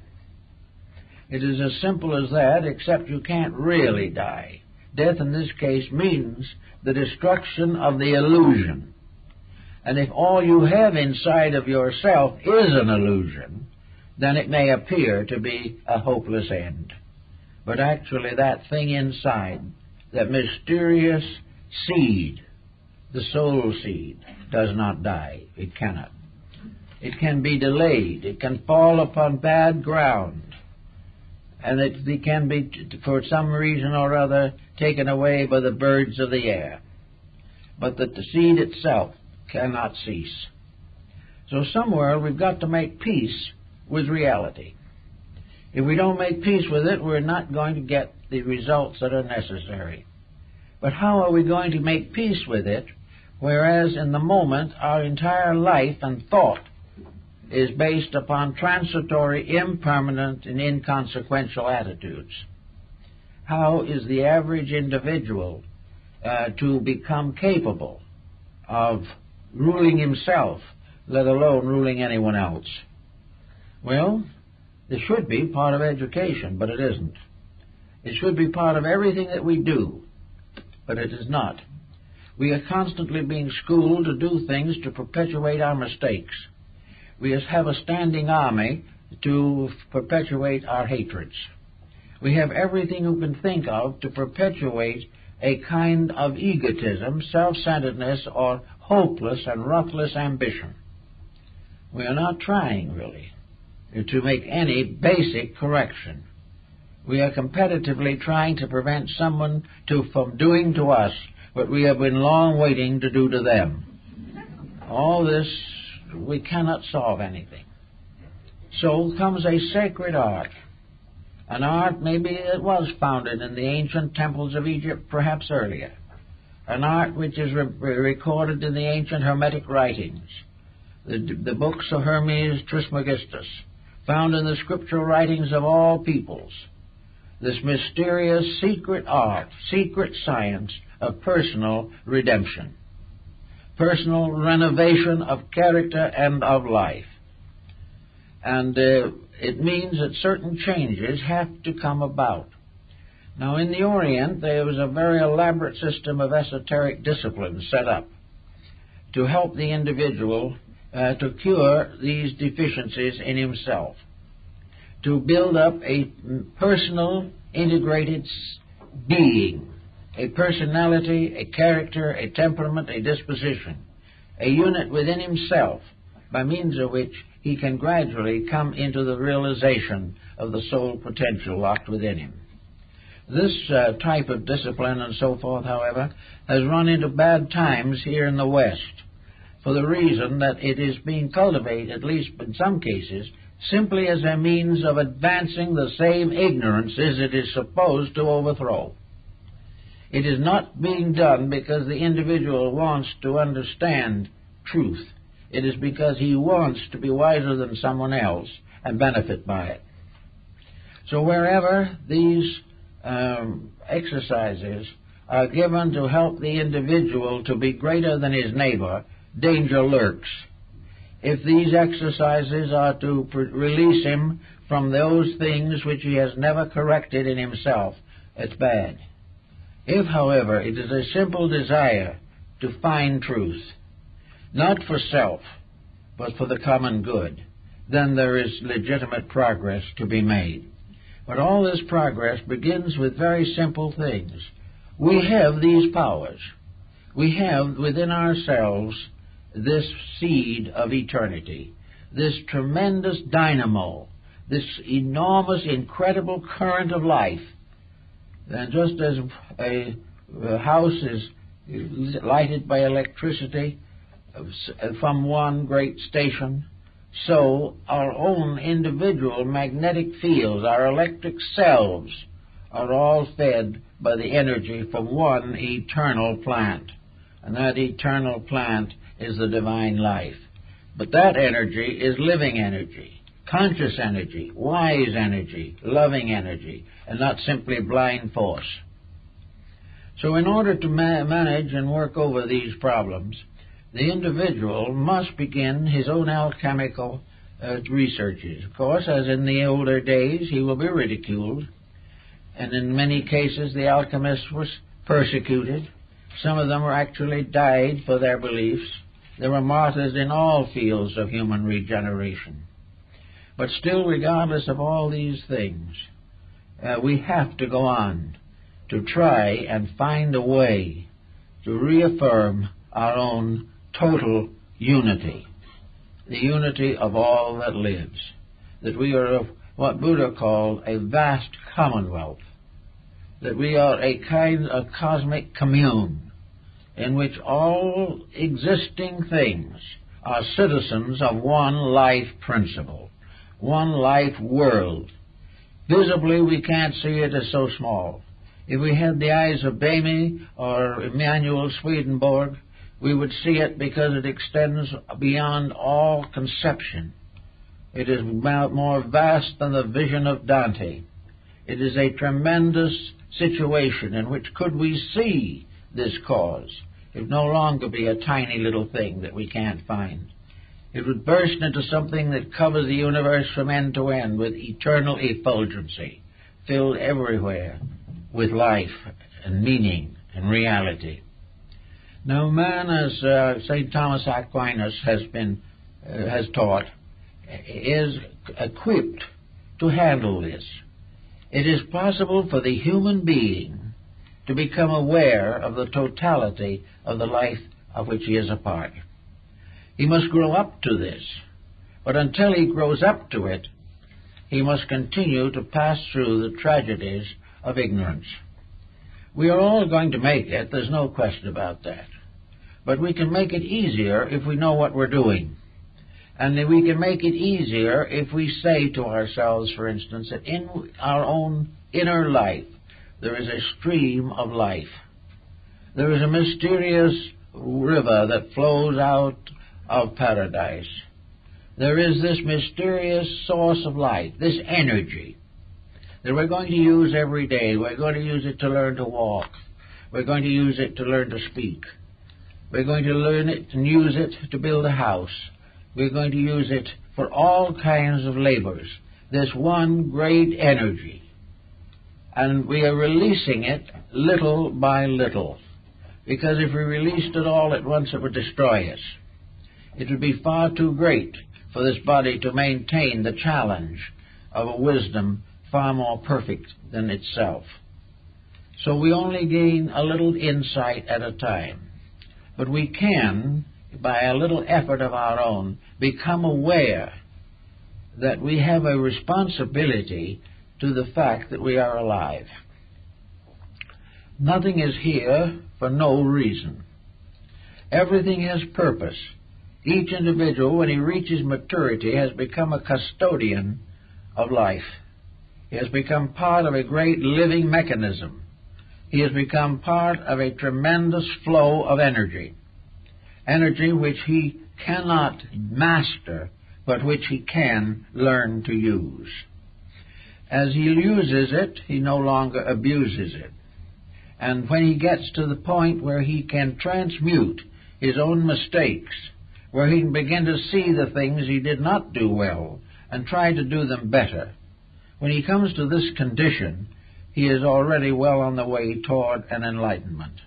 It is as simple as that, except you can't really die. Death in this case means the destruction of the illusion. And if all you have inside of yourself is an illusion, then it may appear to be a hopeless end. But actually that thing inside, that mysterious seed, the soul seed, does not die. It cannot. It can be delayed. It can fall upon bad ground. And it can be, for some reason or other, taken away by the birds of the air. But that the seed itself cannot cease. So somewhere we've got to make peace with reality. If we don't make peace with it, we're not going to get the results that are necessary. But how are we going to make peace with it, whereas in the moment our entire life and thought is based upon transitory, impermanent, and inconsequential attitudes? How is the average individual to become capable of ruling himself, let alone ruling anyone else? Well, it should be part of education, but it isn't. It should be part of everything that we do, but it is not. We are constantly being schooled to do things to perpetuate our mistakes. We have a standing army to perpetuate our hatreds. We have everything we can think of to perpetuate a kind of egotism, self-centeredness, or hopeless and ruthless ambition. We are not trying, really, to make any basic correction. We are competitively trying to prevent someone from doing to us what we have been long waiting to do to them. All this, we cannot solve anything. So comes a sacred art. An art maybe that was founded in the ancient temples of Egypt, perhaps earlier. An art which is recorded in the ancient Hermetic writings. The books of Hermes Trismegistus, found in the scriptural writings of all peoples. This mysterious secret art, secret science of personal redemption, personal renovation of character and of life. And it means that certain changes have to come about. Now, in the Orient, there was a very elaborate system of esoteric disciplines set up to help the individual to cure these deficiencies in himself, to build up a personal, integrated being, a personality, a character, a temperament, a disposition, a unit within himself, by means of which he can gradually come into the realization of the soul potential locked within him. This type of discipline and so forth, however, has run into bad times here in the West, for the reason that it is being cultivated, at least in some cases, simply as a means of advancing the same ignorances it is supposed to overthrow. It is not being done because the individual wants to understand truth. It is because he wants to be wiser than someone else and benefit by it. So wherever these exercises are given to help the individual to be greater than his neighbor, danger lurks. if these exercises are to release him from those things which he has never corrected in himself, it's bad. If, however, it is a simple desire to find truth, not for self, but for the common good, then there is legitimate progress to be made. But all this progress begins with very simple things. We have these powers. We have within ourselves this seed of eternity, this tremendous dynamo, this enormous, incredible current of life. And just as a house is lighted by electricity from one great station, so our own individual magnetic fields, our electric selves, are all fed by the energy from one eternal plant. And that eternal plant is the divine life. But that energy is living energy, conscious energy, wise energy, loving energy, and not simply blind force. So in order to manage and work over these problems, the individual must begin his own alchemical researches. Of course, as in the older days, he will be ridiculed, and in many cases the alchemists were persecuted. Some of them were actually died for their beliefs. There were martyrs in all fields of human regeneration. But still, regardless of all these things, we have to go on to try and find a way to reaffirm our own total unity, the unity of all that lives, that we are of what Buddha called a vast commonwealth, that we are a kind of cosmic commune in which all existing things are citizens of one life principle, one life world. Visibly, we can't see it as so small. If we had the eyes of Bamy or Emanuel Swedenborg, we would see it because it extends beyond all conception. It is more vast than the vision of Dante. It is a tremendous situation in which, could we see this cause, it would no longer be a tiny little thing that we can't find. It would burst into something that covers the universe from end to end with eternal effulgency, filled everywhere with life and meaning and reality. Now, man, as St. Thomas Aquinas has taught, is equipped to handle this. It is possible for the human being to become aware of the totality of the life of which he is a part. He must grow up to this, but until he grows up to it, he must continue to pass through the tragedies of ignorance. We are all going to make it, there's no question about that. But we can make it easier if we know what we're doing. And we can make it easier if we say to ourselves, for instance, that in our own inner life there is a stream of life. There is a mysterious river that flows out of paradise. There is this mysterious source of life, this energy, that we're going to use every day. We're going to use it to learn to walk. We're going to use it to learn to speak. We're going to learn it and use it to build a house. We're going to use it for all kinds of labors. This one great energy. And we are releasing it little by little. Because if we released it all at once, it would destroy us. It would be far too great for this body to maintain the challenge of a wisdom far more perfect than itself. So we only gain a little insight at a time. But we can, by a little effort of our own, become aware that we have a responsibility to the fact that we are alive. Nothing is here for no reason. Everything has purpose. Each individual, when he reaches maturity, has become a custodian of life. He has become part of a great living mechanism. He has become part of a tremendous flow of energy. Energy which he cannot master, but which he can learn to use. As he uses it, he no longer abuses it. And when he gets to the point where he can transmute his own mistakes, where he can begin to see the things he did not do well and try to do them better. When he comes to this condition, he is already well on the way toward an enlightenment.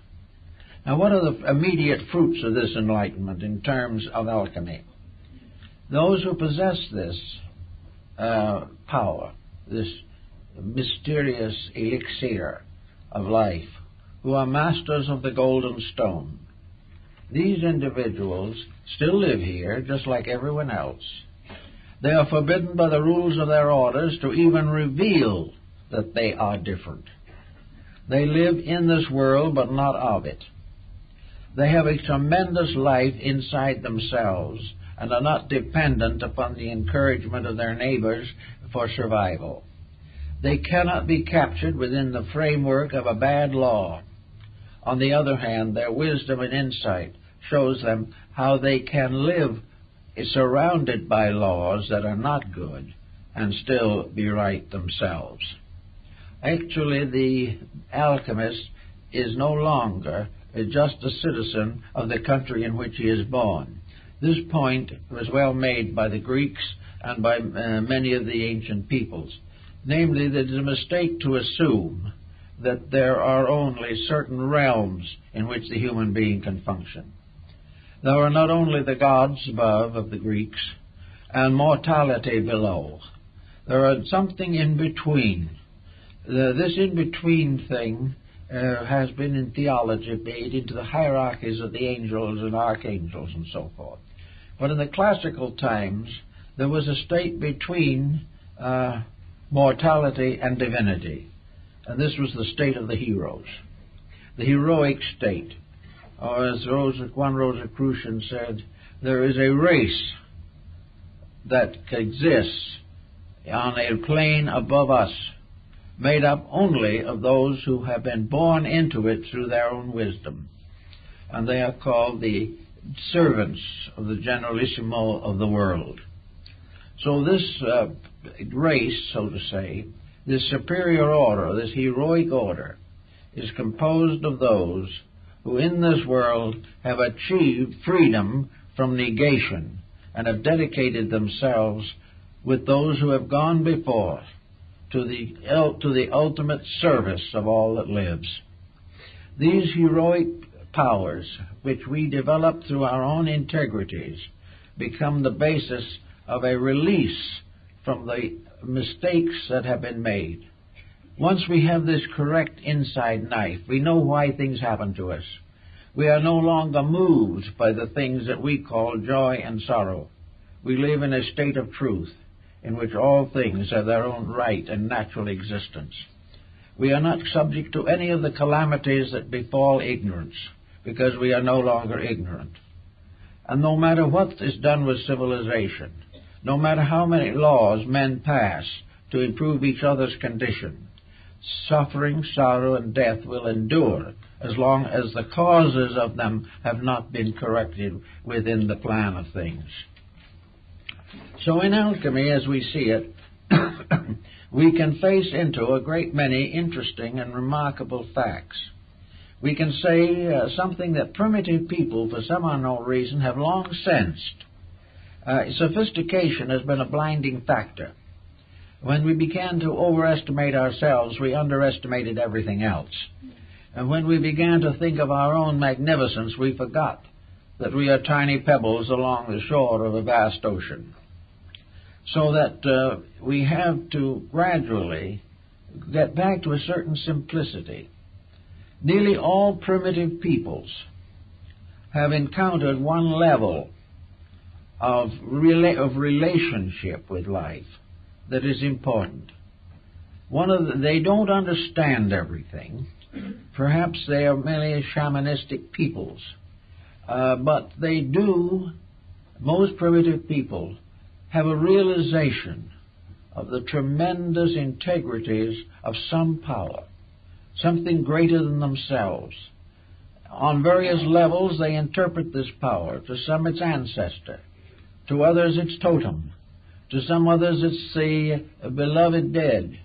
Now, what are the immediate fruits of this enlightenment in terms of alchemy? Those who possess this power, this mysterious elixir of life, who are masters of the golden stone, these individuals still live here just like everyone else. They are forbidden by the rules of their orders to even reveal that they are different. They live in this world but not of it. They have a tremendous life inside themselves and are not dependent upon the encouragement of their neighbors for survival. They cannot be captured within the framework of a bad law. On the other hand, their wisdom and insight shows them how they can live surrounded by laws that are not good and still be right themselves. Actually, the alchemist is no longer just a citizen of the country in which he is born. This point was well made by the Greeks and by many of the ancient peoples, namely that it is a mistake to assume that there are only certain realms in which the human being can function. There are not only the gods above of the Greeks and mortality below. There are something in between. This in-between thing has been in theology made into the hierarchies of the angels and archangels and so forth. But in the classical times, there was a state between mortality and divinity, and this was the state of the heroes, the heroic state. Or as one Rosicrucian said, there is a race that exists on a plane above us, made up only of those who have been born into it through their own wisdom. And they are called the servants of the Generalissimo of the world. So this race, so to say, this superior order, this heroic order, is composed of those who in this world have achieved freedom from negation and have dedicated themselves with those who have gone before to the ultimate service of all that lives. These heroic powers, which we develop through our own integrities, become the basis of a release from the mistakes that have been made. Once we have this correct inside knife, we know why things happen to us. We are no longer moved by the things that we call joy and sorrow. We live in a state of truth in which all things have their own right and natural existence. We are not subject to any of the calamities that befall ignorance, because we are no longer ignorant. And no matter what is done with civilization, no matter how many laws men pass to improve each other's condition, suffering, sorrow, and death will endure as long as the causes of them have not been corrected within the plan of things. So in alchemy, as we see it, we can face into a great many interesting and remarkable facts. We can say something that primitive people, for some unknown reason, have long sensed. Sophistication has been a blinding factor. When we began to overestimate ourselves, we underestimated everything else. And when we began to think of our own magnificence, we forgot that we are tiny pebbles along the shore of a vast ocean. So that we have to gradually get back to a certain simplicity. Nearly all primitive peoples have encountered one level of relationship with life that is important. They don't understand everything. Perhaps they are merely shamanistic peoples. But they do, most primitive people, have a realization of the tremendous integrities of some power, something greater than themselves. On various levels, they interpret this power. To some, it's ancestor. To others, it's totem. To some others, it's the beloved dead.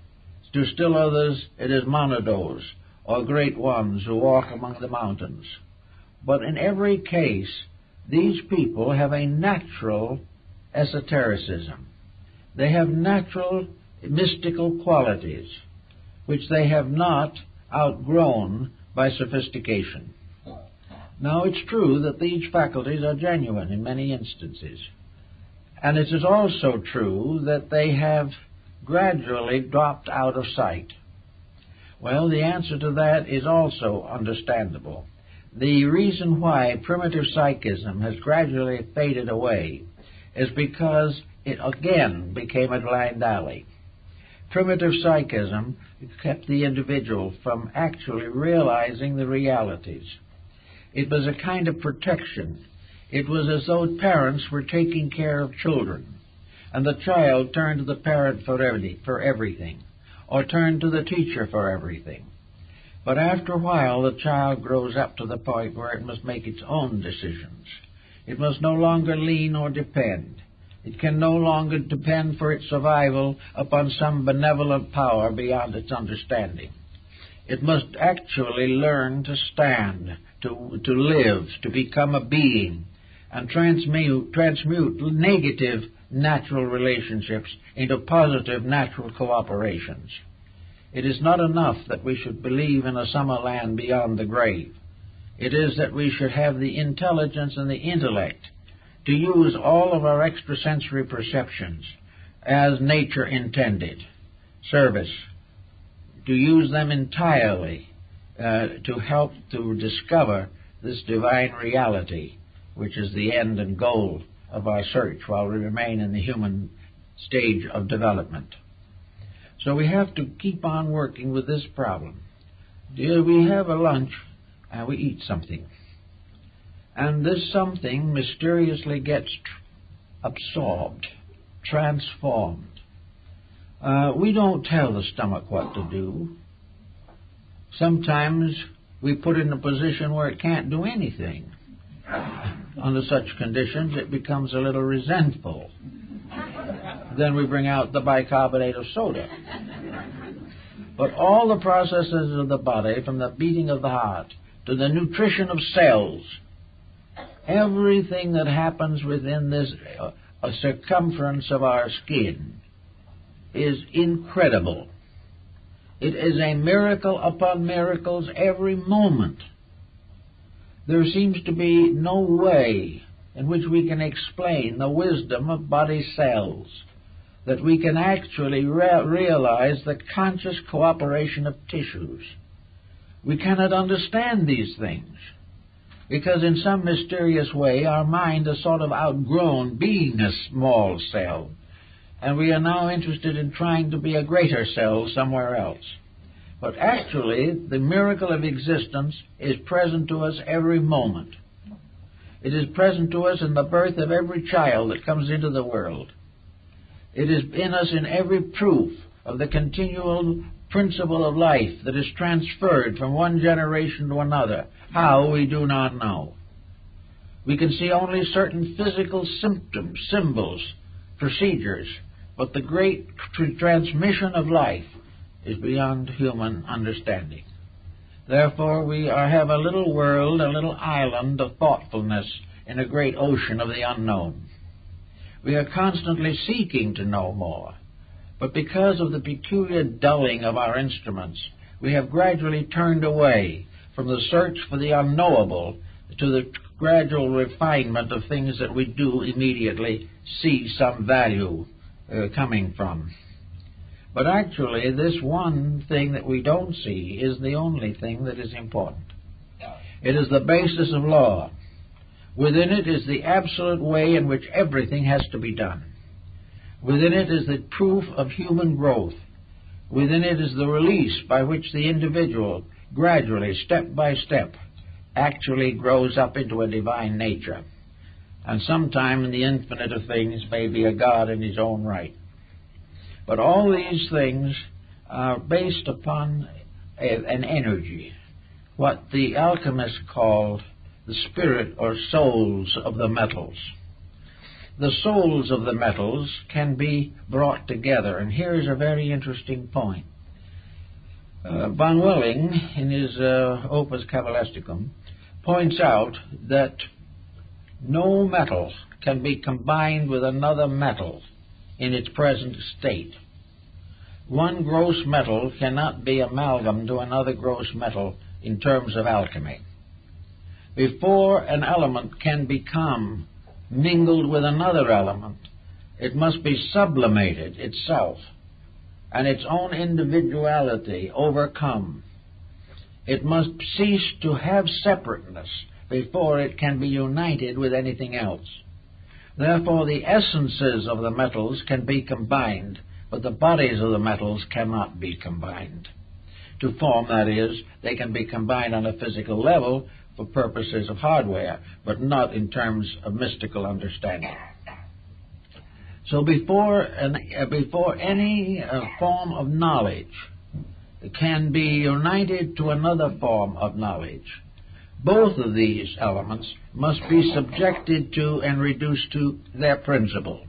To still others, it is monados, or great ones who walk among the mountains. But in every case, These people have a natural esotericism. They have natural mystical qualities which they have not outgrown by sophistication. Now, it's true that these faculties are genuine in many instances, and it is also true that they have gradually dropped out of sight. Well, the answer to that is also understandable. The reason why primitive psychism has gradually faded away is because it again became a blind alley. Primitive psychism kept the individual from actually realizing the realities. It was a kind of protection. It was as though parents were taking care of children, and the child turned to the parent for everything, or turned to the teacher for everything. But after a while, the child grows up to the point where it must make its own decisions. It must no longer lean or depend. It can no longer depend for its survival upon some benevolent power beyond its understanding. It must actually learn to stand, to live, to become a being, and transmute negative natural relationships into positive natural cooperations. It is not enough that we should believe in a summer land beyond the grave. It is that we should have the intelligence and the intellect to use all of our extrasensory perceptions as nature intended, service, to use them entirely to help to discover this divine reality, which is the end and goal of our search while we remain in the human stage of development. So we have to keep on working with this problem. We have a lunch and we eat something. And this something mysteriously gets absorbed, transformed. We don't tell the stomach what to do. Sometimes we put it in a position where it can't do anything. Under such conditions, it becomes a little resentful. Then we bring out the bicarbonate of soda. But all the processes of the body, from the beating of the heart to the nutrition of cells, everything that happens within this circumference of our skin is incredible. It is a miracle upon miracles every moment. There seems to be no way in which we can explain the wisdom of body cells, that we can actually realize the conscious cooperation of tissues. We cannot understand these things, because in some mysterious way our mind has sort of outgrown being a small cell, and we are now interested in trying to be a greater cell somewhere else. But actually, the miracle of existence is present to us every moment. It is present to us in the birth of every child that comes into the world. It is in us in every proof of the continual principle of life that is transferred from one generation to another. How, we do not know. We can see only certain physical symptoms, symbols, procedures, but the great transmission of life is beyond human understanding. Therefore, we have a little world, a little island of thoughtfulness in a great ocean of the unknown. We are constantly seeking to know more, but because of the peculiar dulling of our instruments, we have gradually turned away from the search for the unknowable to the gradual refinement of things that we do immediately see some value coming from. But actually, this one thing that we don't see is the only thing that is important. It is the basis of law. Within it is the absolute way in which everything has to be done. Within it is the proof of human growth. Within it is the release by which the individual gradually, step by step, actually grows up into a divine nature, and sometime in the infinite of things may be a God in his own right. But all these things are based upon an energy, what the alchemists called the spirit or souls of the metals. The souls of the metals can be brought together, and here is a very interesting point. Von Welling, in his Opus Cabalisticum, points out that No metal can be combined with another metal in its present state. One gross metal cannot be amalgamated to another gross metal in terms of alchemy. Before an element can become mingled with another element, it must be sublimated itself and its own individuality overcome. It must cease to have separateness before it can be united with anything else. Therefore, the essences of the metals can be combined, but the bodies of the metals cannot be combined. To form, that is, they can be combined on a physical level for purposes of hardware, but not in terms of mystical understanding. So before any form of knowledge can be united to another form of knowledge, both of these elements must be subjected to and reduced to their principle.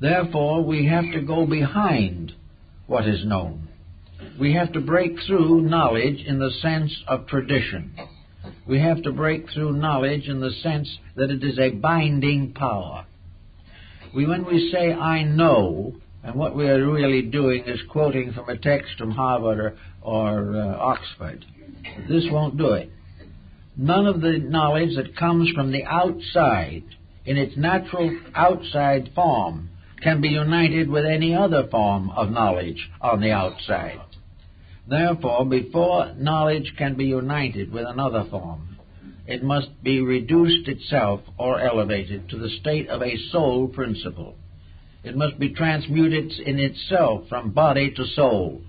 Therefore, we have to go behind what is known. We have to break through knowledge in the sense of tradition. We have to break through knowledge in the sense that it is a binding power. When we say, I know, and what we are really doing is quoting from a text from Harvard or Oxford, this won't do it. None of the knowledge that comes from the outside, in its natural outside form, can be united with any other form of knowledge on the outside. Therefore, before knowledge can be united with another form, it must be reduced itself or elevated to the state of a soul principle. It must be transmuted in itself from body to soul.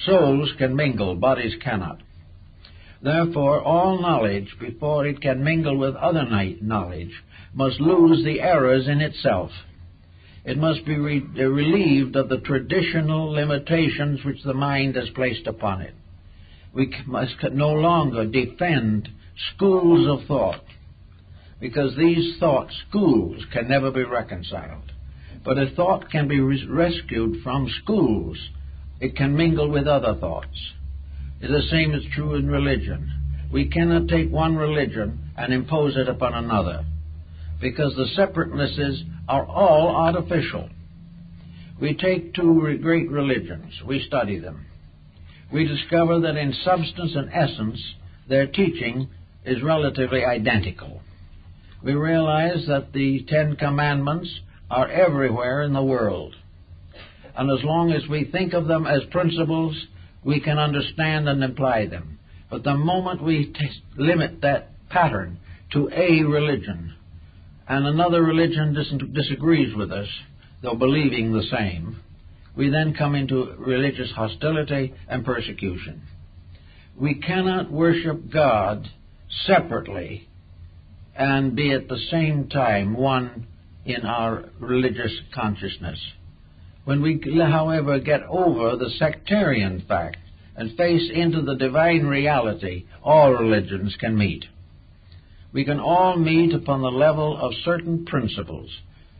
Souls can mingle, bodies cannot. Therefore, all knowledge, before it can mingle with other knowledge, must lose the errors in itself. It must be relieved of the traditional limitations which the mind has placed upon it. We must no longer defend schools of thought, because these thought schools can never be reconciled. But if thought can be rescued from schools, it can mingle with other thoughts. The same is true in religion. We cannot take one religion and impose it upon another, because the separatenesses are all artificial. We take two great religions, we study them. We discover that in substance and essence, their teaching is relatively identical. We realize that the Ten Commandments are everywhere in the world. And as long as we think of them as principles, we can understand and apply them. But the moment we limit that pattern to a religion, and another religion disagrees with us, though believing the same, we then come into religious hostility and persecution. We cannot worship God separately and be at the same time one in our religious consciousness. When we, however, get over the sectarian fact and face into the divine reality, all religions can meet. We can all meet upon the level of certain principles,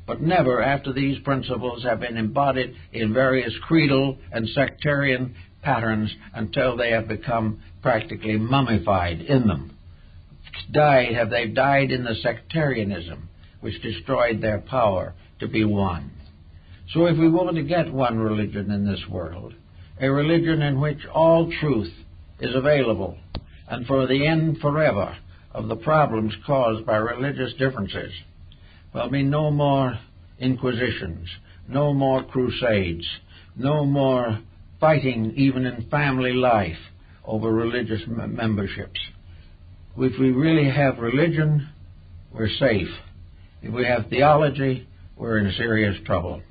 but never after these principles have been embodied in various creedal and sectarian patterns until they have become practically mummified in them. Have they died in the sectarianism which destroyed their power to be one. So if we want to get one religion in this world, a religion in which all truth is available, and for the end forever of the problems caused by religious differences, there'll be no more inquisitions, no more crusades, no more fighting even in family life over religious memberships. If we really have religion, we're safe. If we have theology, we're in serious trouble.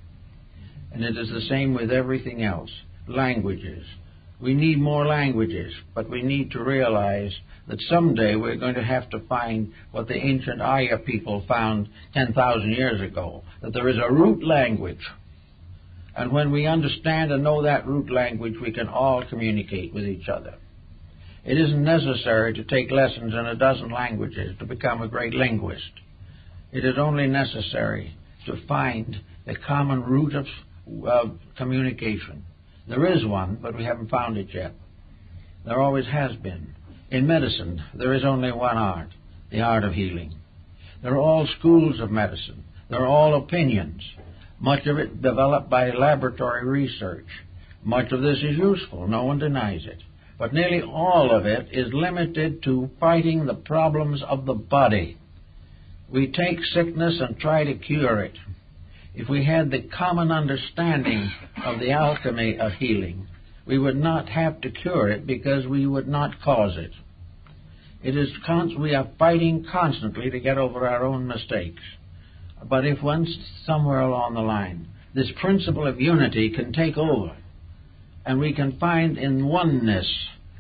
And it is the same with everything else. Languages. We need more languages, but we need to realize that someday we're going to have to find what the ancient Aya people found 10,000 years ago, that there is a root language. And when we understand and know that root language, we can all communicate with each other. It isn't necessary to take lessons in a dozen languages to become a great linguist. It is only necessary to find the common root of communication. There is one, but we haven't found it yet. There always has been. In medicine, there is only one art, the art of healing. They're all schools of medicine. They're all opinions. Much of it developed by laboratory research. Much of this is useful. No one denies it. But nearly all of it is limited to fighting the problems of the body. We take sickness and try to cure it. If we had the common understanding of the alchemy of healing, we would not have to cure it because we would not cause it. We are fighting constantly to get over our own mistakes. But if once, somewhere along the line, this principle of unity can take over, and we can find in oneness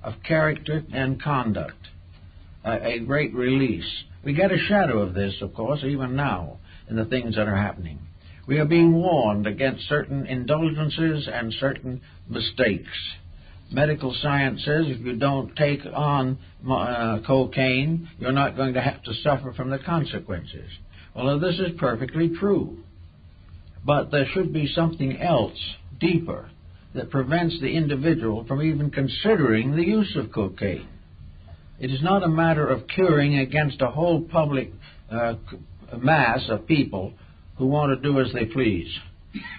of character and conduct a great release. We get a shadow of this, of course, even now, in the things that are happening. We are being warned against certain indulgences and certain mistakes. Medical science says if you don't take on cocaine, you're not going to have to suffer from the consequences. Well, this is perfectly true. But there should be something else, deeper, that prevents the individual from even considering the use of cocaine. It is not a matter of curing against a whole public mass of people who want to do as they please.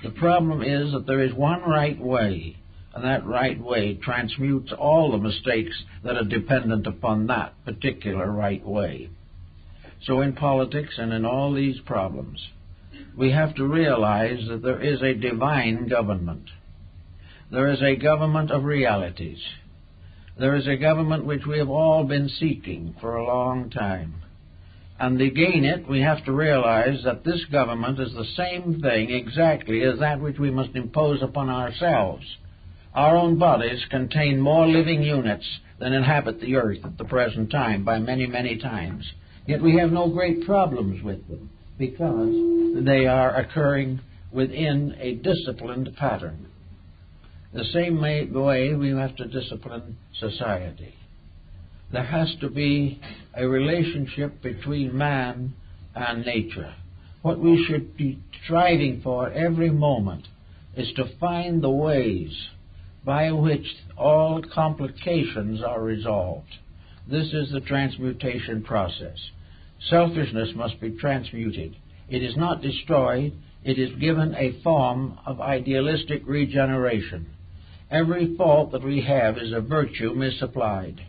The problem is that there is one right way, and that right way transmutes all the mistakes that are dependent upon that particular right way. So in politics and in all these problems, we have to realize that there is a divine government. There is a government of realities. There is a government which we have all been seeking for a long time. And to gain it, we have to realize that this government is the same thing exactly as that which we must impose upon ourselves. Our own bodies contain more living units than inhabit the earth at the present time by many, many times. Yet we have no great problems with them because they are occurring within a disciplined pattern. The same way we have to discipline society. There has to be a relationship between man and nature. What we should be striving for every moment is to find the ways by which all complications are resolved. This is the transmutation process. Selfishness must be transmuted. It is not destroyed. It is given a form of idealistic regeneration. Every fault that we have is a virtue misapplied.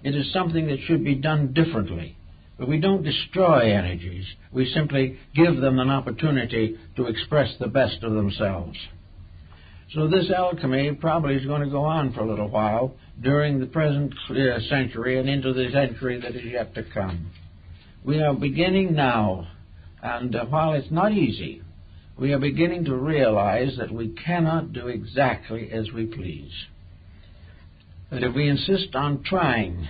It is something that should be done differently. But we don't destroy energies. We simply give them an opportunity to express the best of themselves. So this alchemy probably is going to go on for a little while during the present century and into the century that is yet to come. We are beginning now, and while it's not easy, we are beginning to realize that we cannot do exactly as we please. That if we insist on trying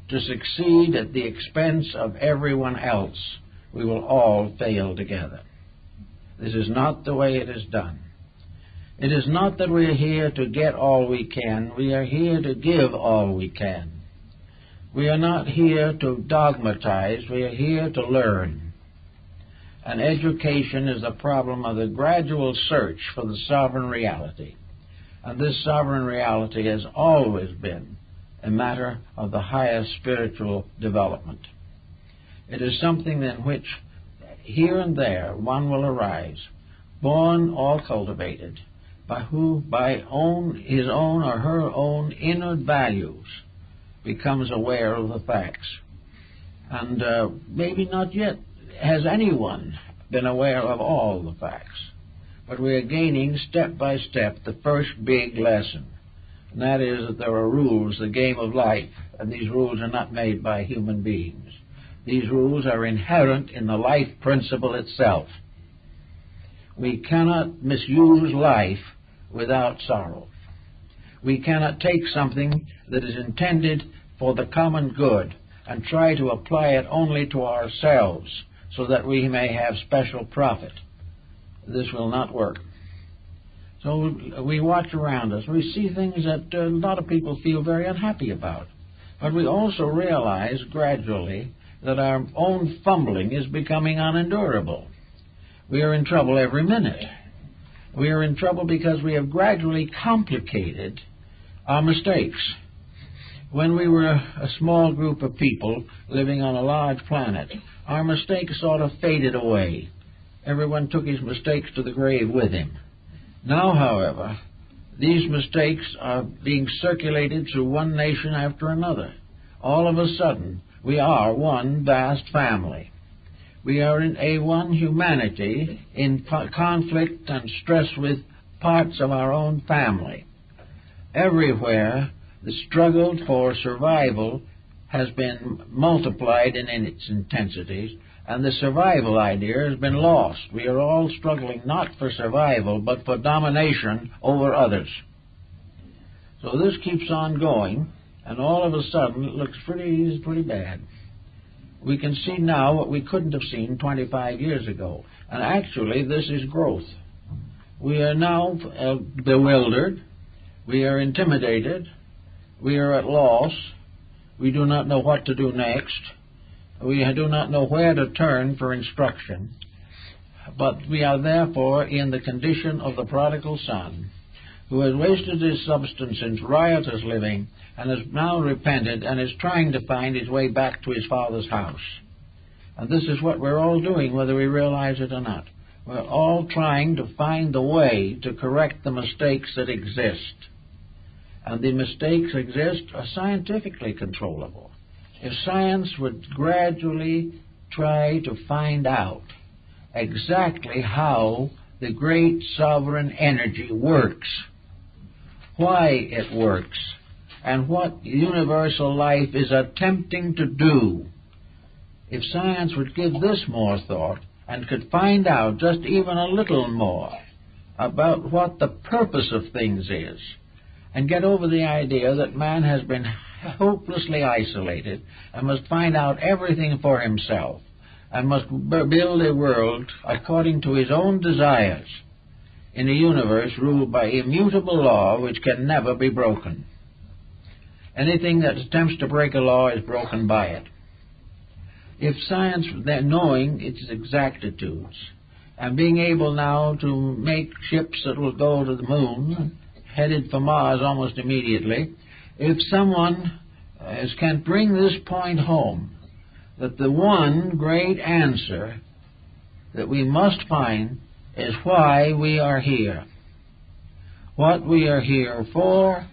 to succeed at the expense of everyone else, we will all fail together. This is not the way it is done. It is not that we are here to get all we can. We are here to give all we can. We are not here to dogmatize. We are here to learn. And education is the problem of the gradual search for the sovereign reality. And this sovereign reality has always been a matter of the highest spiritual development. It is something in which here and there one will arise, born or cultivated, by his own or her own inward values becomes aware of the facts. And maybe not yet has anyone been aware of all the facts. But we are gaining step by step the first big lesson. And that is that there are rules, the game of life, and these rules are not made by human beings. These rules are inherent in the life principle itself. We cannot misuse life without sorrow. We cannot take something that is intended for the common good and try to apply it only to ourselves so that we may have special profit. This will not work. So we watch around us. We see things that a lot of people feel very unhappy about. But we also realize gradually that our own fumbling is becoming unendurable. We are in trouble every minute. We are in trouble because we have gradually complicated our mistakes. When we were a small group of people living on a large planet, our mistakes sort of faded away. Everyone took his mistakes to the grave with him. Now, however, these mistakes are being circulated through one nation after another. All of a sudden, we are one vast family. We are in a one humanity in conflict and stress with parts of our own family. Everywhere, the struggle for survival has been multiplied in its intensities, and the survival idea has been lost. We are all struggling not for survival, but for domination over others. So this keeps on going, and all of a sudden it looks pretty bad. We can see now what we couldn't have seen 25 years ago, and actually this is growth. We are now bewildered, we are intimidated, we are at loss, we do not know what to do next, we do not know where to turn for instruction, but we are therefore in the condition of the prodigal son, who has wasted his substance in riotous living and has now repented and is trying to find his way back to his father's house. And this is what we're all doing, whether we realize it or not. We're all trying to find the way to correct the mistakes that exist. And the mistakes exist are scientifically controllable. If science would gradually try to find out exactly how the great sovereign energy works, why it works, and what universal life is attempting to do, if science would give this more thought and could find out just even a little more about what the purpose of things is, and get over the idea that man has been hopelessly isolated and must find out everything for himself and must build a world according to his own desires in a universe ruled by immutable law which can never be broken. Anything that attempts to break a law is broken by it. If science, then knowing its exactitudes and being able now to make ships that will go to the moon, headed for Mars almost immediately, if someone can bring this point home, that the one great answer that we must find is why we are here, what we are here for,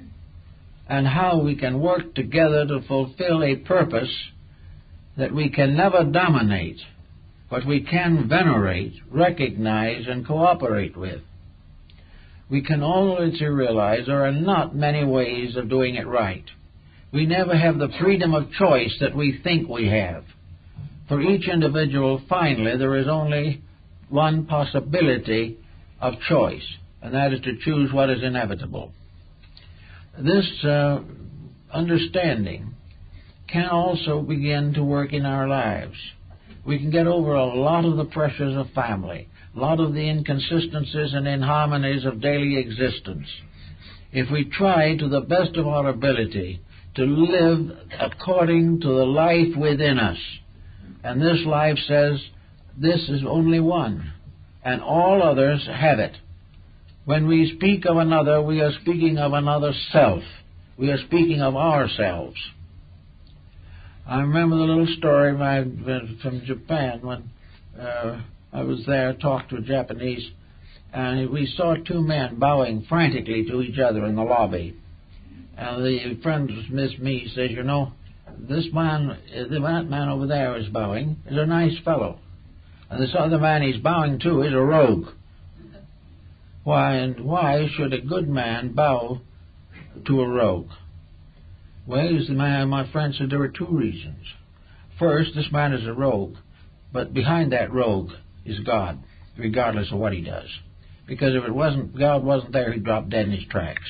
and how we can work together to fulfill a purpose that we can never dominate, but we can venerate, recognize, and cooperate with. We can always realize there are not many ways of doing it right. We never have the freedom of choice that we think we have. For each individual, finally, there is only one possibility of choice, and that is to choose what is inevitable. This understanding can also begin to work in our lives. We can get over a lot of the pressures of family, a lot of the inconsistencies and inharmonies of daily existence, if we try to the best of our ability to live according to the life within us. And this life says, this is only one, and all others have it. When we speak of another, we are speaking of another self. We are speaking of ourselves. I remember the little story from Japan when I was there, talked to a Japanese, and we saw two men bowing frantically to each other in the lobby. And the friend, Miss Me, says, you know, this man, that man over there is bowing, is a nice fellow. And this other man he's bowing to is a rogue. Why should a good man bow to a rogue? Well, my friend said there were two reasons. First, this man is a rogue, but behind that rogue is God, regardless of what he does. Because if God wasn't there, he'd drop dead in his tracks.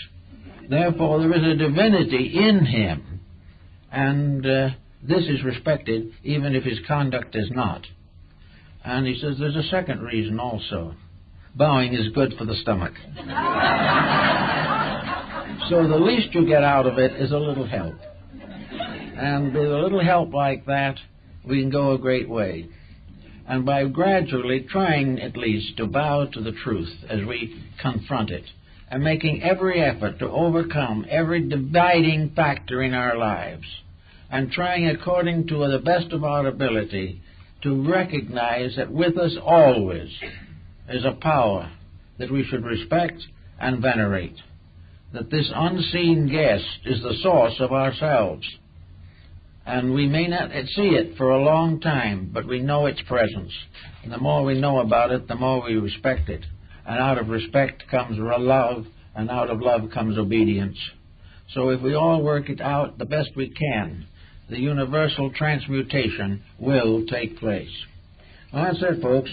Therefore, there is a divinity in him, and this is respected even if his conduct is not. And he says there's a second reason also. Bowing is good for the stomach. So the least you get out of it is a little help. And with a little help like that, we can go a great way. And by gradually trying at least to bow to the truth as we confront it, and making every effort to overcome every dividing factor in our lives, and trying according to the best of our ability to recognize that with us always is a power that we should respect and venerate, that this unseen guest is the source of ourselves. And we may not see it for a long time, but we know its presence. And the more we know about it, the more we respect it. And out of respect comes love, and out of love comes obedience. So if we all work it out the best we can, the universal transmutation will take place. Well, that's it, folks.